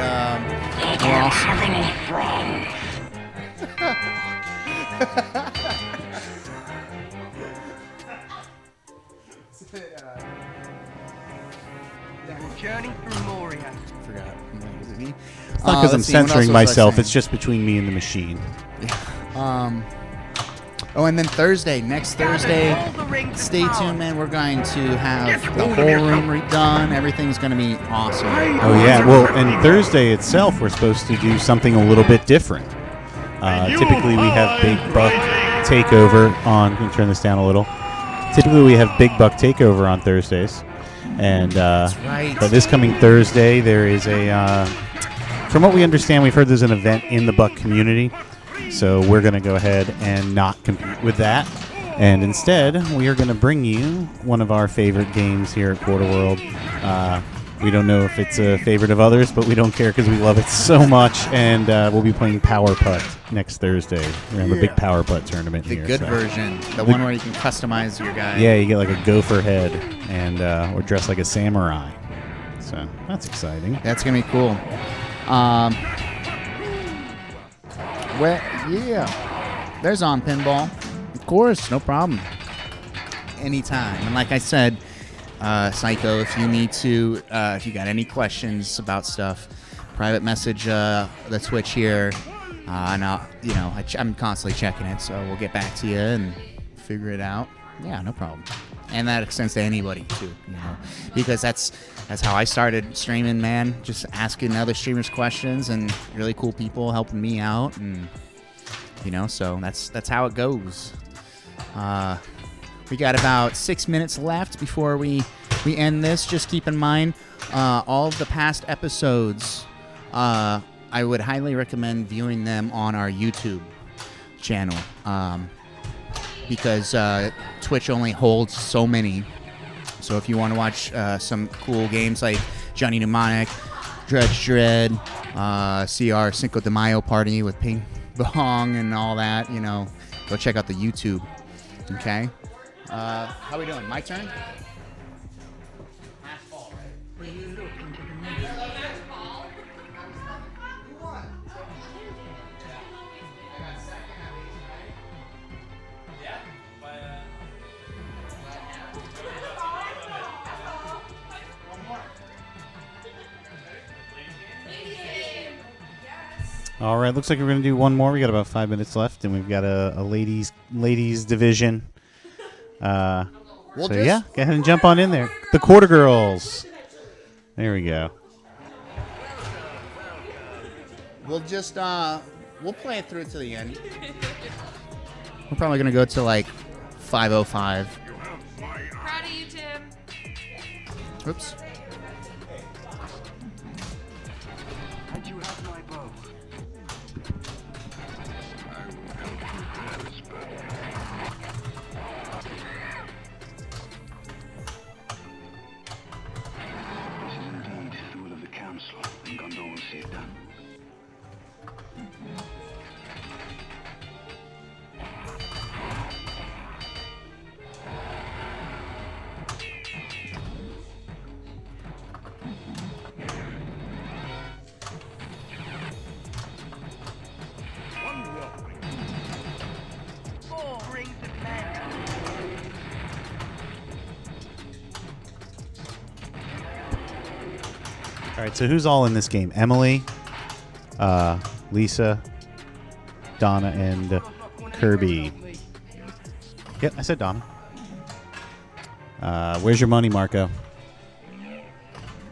Speaker 3: we're also...
Speaker 1: Nothing is wrong.
Speaker 7: The journey through Moria.
Speaker 3: forgot. Was it me?
Speaker 6: It's not because I'm
Speaker 3: let's see, what else
Speaker 6: censoring
Speaker 3: was I
Speaker 6: myself.
Speaker 3: saying?
Speaker 6: It's just between me and the machine.
Speaker 3: Oh, and then Thursday, next Thursday,
Speaker 7: All the rings of
Speaker 3: stay
Speaker 7: power.
Speaker 3: tuned, man. We're going to have the whole room redone. Everything's going to be awesome.
Speaker 6: Oh yeah, well, and Thursday itself, we're supposed to do something a little bit different. Typically, we have Big Buck Takeover on. Can you turn this down a little? Typically, we have Big Buck Takeover on Thursdays, and
Speaker 3: right.
Speaker 6: but this coming Thursday, there is a. From what we understand, we've heard there's an event in the Buck community, so we're going to go ahead and not compete with that. And instead, we are going to bring you one of our favorite games here at QuarterWorld. We don't know if it's a favorite of others, but we don't care because we love it so much. And we'll be playing Power Putt next Thursday. We have a big Power Putt tournament
Speaker 3: The
Speaker 6: here.
Speaker 3: good version. The one where you can customize your guy.
Speaker 6: Yeah, you get like a gopher head and or dress like a samurai. So that's exciting.
Speaker 3: That's going to be cool. Well, yeah. There's on Pinball. Of course, no problem. Anytime. And like I said, Psycho, if you need to, if you got any questions about stuff, private message the Twitch here. And I'll, I'm constantly checking it, so we'll get back to you and figure it out. Yeah, no problem. And that extends to anybody too, because that's how I started streaming, man. Just asking other streamers questions and really cool people helping me out, and so that's how it goes. We got about 6 minutes left before we end this. Just keep in mind, all of the past episodes, I would highly recommend viewing them on our YouTube channel, because Twitch only holds so many. So if you want to watch some cool games like Johnny Mnemonic, Dredge Dread, see our Cinco de Mayo party with Ping Bong and all that, go check out the YouTube. Okay? How we doing? My turn?
Speaker 6: All right, looks like we're going to do one more. We got about 5 minutes left, and we've got a ladies division. So yeah, go ahead and jump on in there. The QuarterGirls. There we go.
Speaker 3: We'll just we'll play it through to the end. We're probably gonna go to like 5:05.
Speaker 4: Proud of you, Tim.
Speaker 3: Oops.
Speaker 2: And you have my bow.
Speaker 5: I will help you there, Spud.
Speaker 2: This is indeed the will of the council, and Gondor will see it done. Four rings of magic.
Speaker 6: All right, so who's all in this game? Emily, Lisa, Donna, and Kirby. Yep, I said Donna. Where's your money, Marko?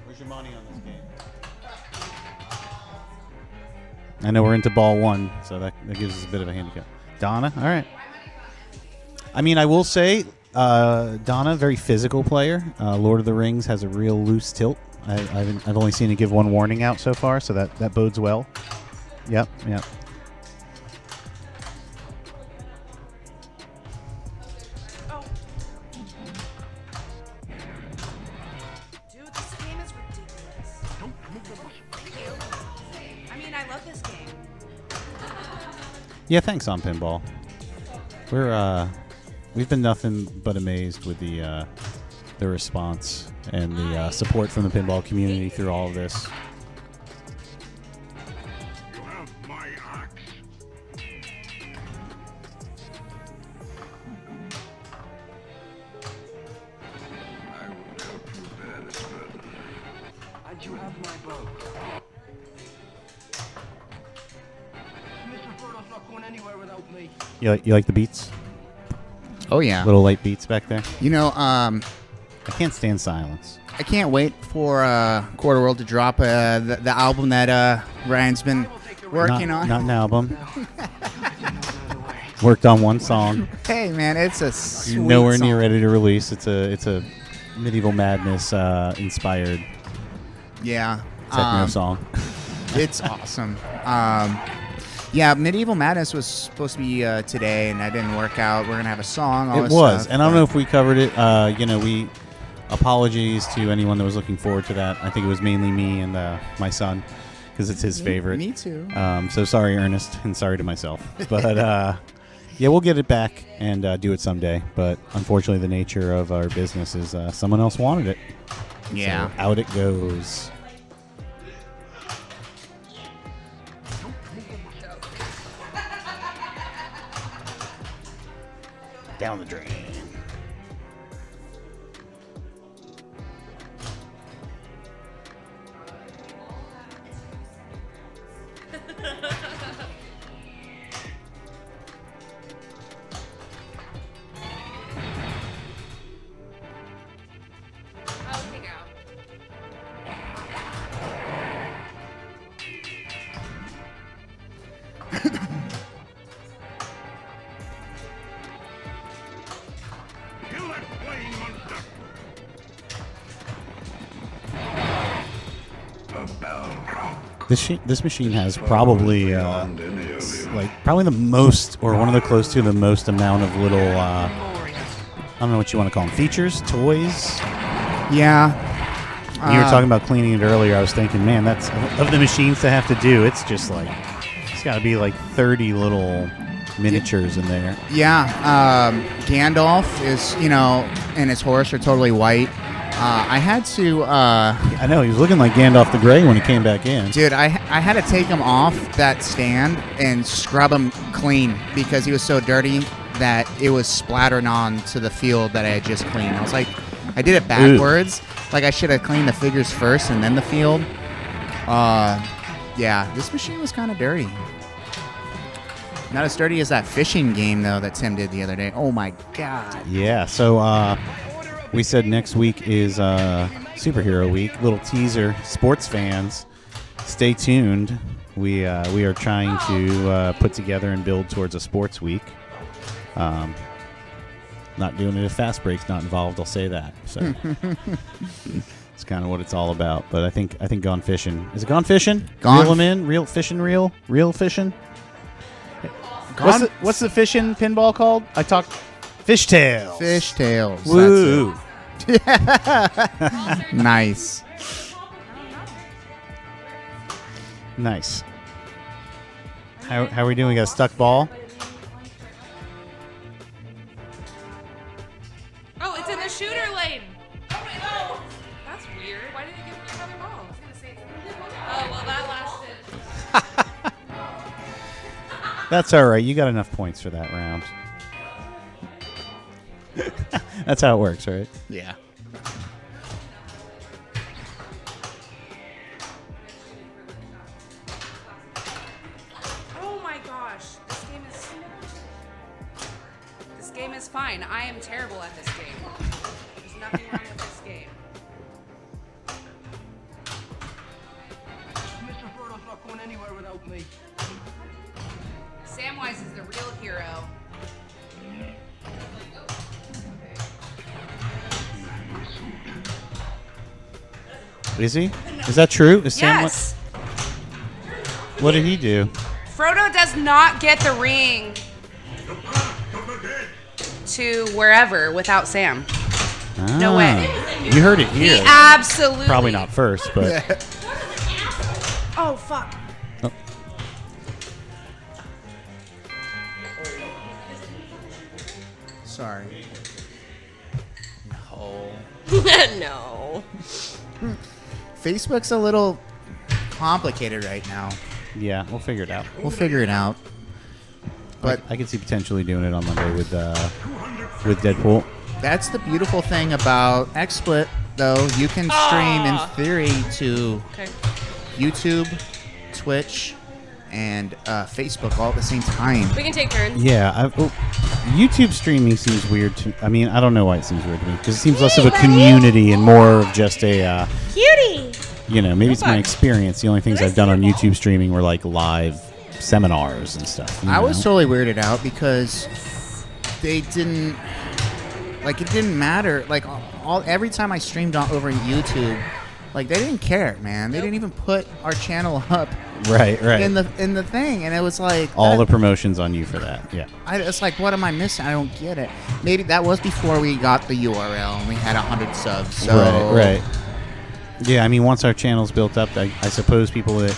Speaker 6: Where's your money on this game? I know we're into ball one, so that gives us a bit of a handicap. Donna, all right. I mean, I will say, Donna, very physical player. Lord of the Rings has a real loose tilt. I've only seen it give one warning out so far, so that bodes well. Yep.
Speaker 4: Dude, this game is ridiculous. I mean,
Speaker 6: Yeah, thanks on Pinball. We've been nothing but amazed with the response and the support from the pinball community through all of this.
Speaker 5: You have my axe. I will help you bear this burden.
Speaker 2: And you have my bow. Mr. Frodo's not going anywhere without me.
Speaker 6: You like the beats?
Speaker 3: Oh yeah.
Speaker 6: Little light beats back there.
Speaker 3: You know,
Speaker 6: I can't stand silence.
Speaker 3: I can't wait for QuarterWorld to drop the album that Ryan's been working on.
Speaker 6: Not an album. Worked on one song.
Speaker 3: Hey man, it's a sweet
Speaker 6: Nowhere
Speaker 3: song.
Speaker 6: near ready to release. It's a Medieval Madness inspired
Speaker 3: Yeah.
Speaker 6: techno song.
Speaker 3: It's awesome. Yeah, Medieval Madness was supposed to be today, and that didn't work out. We're gonna have a song. All
Speaker 6: It
Speaker 3: this
Speaker 6: was,
Speaker 3: stuff,
Speaker 6: and I don't
Speaker 3: but-
Speaker 6: know if we covered it. We apologies to anyone that was looking forward to that. I think it was mainly me and my son because it's his favorite.
Speaker 3: Me too.
Speaker 6: So sorry, Ernest, and sorry to myself. But yeah, we'll get it back and do it someday. But unfortunately, the nature of our business is someone else wanted it.
Speaker 3: Yeah.
Speaker 6: So out it goes. Down the drain.
Speaker 4: Okay, now.
Speaker 5: Kill that flying monster. A Balrog.
Speaker 6: This machine has probably
Speaker 5: Beyond any of you.
Speaker 6: probably the most, or one of the close to the most amount of little I don't know what you want to call them, features, toys.
Speaker 3: Yeah.
Speaker 6: You were talking about cleaning it earlier. I was thinking, man, that's of the machines to have to do. It's just like it's got to be like 30 little miniatures in there.
Speaker 3: Yeah. Gandalf is, and his horse are totally white. I had to.
Speaker 6: I know he was looking like Gandalf the Grey when he came back in.
Speaker 3: Dude, I had to take him off that stand and scrub him clean because he was so dirty that it was splattering on to the field that I had just cleaned. I was like, I did it backwards. Like I should have cleaned the figures first and then the field. Yeah, this machine was kind of dirty. Not as dirty as that fishing game though that Tim did the other day. Oh my god.
Speaker 6: Yeah. So we said next week is Superhero Week. Little teaser, sports fans, stay tuned. We are trying to put together and build towards a sports week. Not doing it if Fast Break's not involved. I'll say that. So it's kind of what it's all about. But I think Gone Fishing. Is it Gone Fishing?
Speaker 3: Gone-
Speaker 6: Reel 'em in. Real fishing. Real fishing.
Speaker 3: Gone-
Speaker 6: What's the fishing pinball called? I talked Fishtails.
Speaker 3: Fishtails.
Speaker 6: Woo!
Speaker 3: That's it. Nice.
Speaker 6: Nice. How are we doing? We got a stuck ball.
Speaker 4: Oh, it's in the shooter lane. Oh, wait, no. That's weird. Why didn't you give me another ball? Oh, well, that lasted.
Speaker 6: That's all right. You got enough points for that round. That's how it works, right?
Speaker 3: Yeah.
Speaker 4: Oh my gosh. This game is fine. I am terrible at this game. There's nothing wrong with this game.
Speaker 2: Mr. Frodo's not going anywhere without me.
Speaker 4: Samwise is the real hero.
Speaker 6: Is he? Is that true? Is Sam?
Speaker 4: Yes.
Speaker 6: What did he do?
Speaker 4: Frodo does not get the ring to wherever without Sam. No way.
Speaker 6: You heard it
Speaker 4: He
Speaker 6: here.
Speaker 4: absolutely.
Speaker 6: Probably not first, but
Speaker 4: Oh fuck.
Speaker 3: Sorry. No.
Speaker 9: No.
Speaker 3: Facebook's a little complicated right now.
Speaker 6: Yeah, we'll figure it out.
Speaker 3: We'll figure it out. But
Speaker 6: I can see potentially doing it on Monday with Deadpool.
Speaker 3: that's the beautiful thing about XSplit, though. You can stream, in theory, to
Speaker 9: Okay.
Speaker 3: YouTube, Twitch, and Facebook all at the same time.
Speaker 9: We can take turns.
Speaker 6: Yeah, YouTube streaming seems weird to. I mean, I don't know why it seems weird to me because it seems less of a community and more of just a.
Speaker 9: Cutie.
Speaker 6: You know, maybe it's my experience. The only things I've done on YouTube streaming were like live seminars and stuff.
Speaker 3: I was totally weirded out because they didn't, like, it didn't matter. Like, every time I streamed over YouTube, like, they didn't care, man. They didn't even put our channel up
Speaker 6: right
Speaker 3: in the thing, and it was like
Speaker 6: all the promotions on you for that. Yeah,
Speaker 3: it's like, what am I missing? I don't get it. Maybe that was before we got the URL and we had 100 subs. So
Speaker 6: right. Yeah, I mean, once our channel's built up, I suppose people that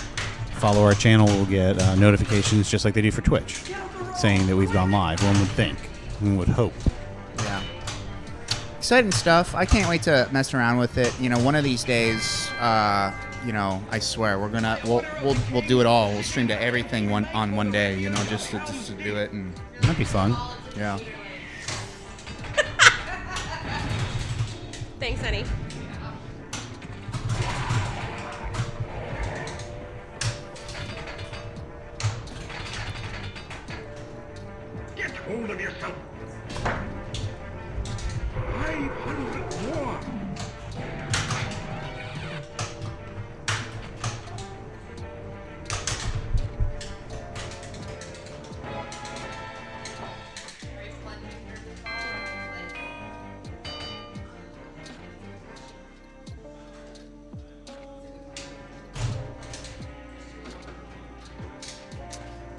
Speaker 6: follow our channel will get notifications just like they do for Twitch, saying that we've gone live. One would think, one would hope.
Speaker 3: Yeah. Exciting stuff. I can't wait to mess around with it. You know, one of these days, you know, I swear we'll do it all. We'll stream to everything on one day. You know, just to do it, and
Speaker 6: that'd be fun.
Speaker 3: Yeah.
Speaker 9: Thanks, honey.
Speaker 5: Get hold of yourself. 500 more.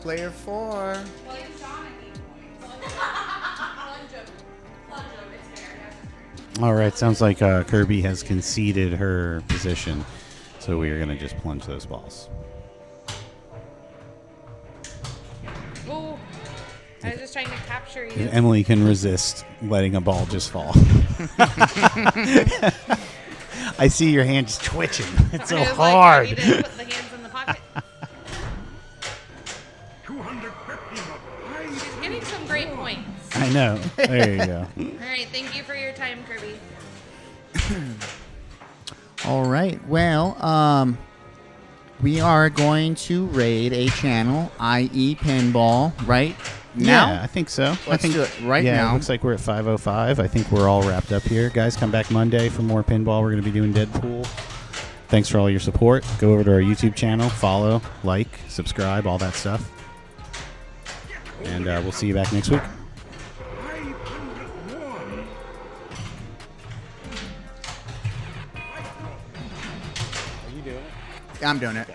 Speaker 3: Player 4.
Speaker 6: All right, sounds like Kirby has conceded her position, so we are going to just plunge those balls.
Speaker 4: Oh, I was just trying to capture you.
Speaker 6: If Emily can resist letting a ball just fall. I see your hand just twitching. It's so
Speaker 4: I was
Speaker 6: hard.
Speaker 4: Like, I need to put the hands in the pocket.
Speaker 5: 250 more.
Speaker 4: She's getting some great points.
Speaker 6: I know. There you go.
Speaker 4: All right, thank you for your time, Kirby.
Speaker 3: All right. Well, we are going to raid a channel, i.e. Pinball, right now?
Speaker 6: Yeah, I think so.
Speaker 3: Let's do it right
Speaker 6: yeah,
Speaker 3: now.
Speaker 6: It looks like we're at 5:05. I think we're all wrapped up here. Guys, come back Monday for more Pinball. We're going to be doing Deadpool. Thanks for all your support. Go over to our YouTube channel, follow, like, subscribe, all that stuff. And we'll see you back next week.
Speaker 5: 500 more.
Speaker 3: I'm doing it.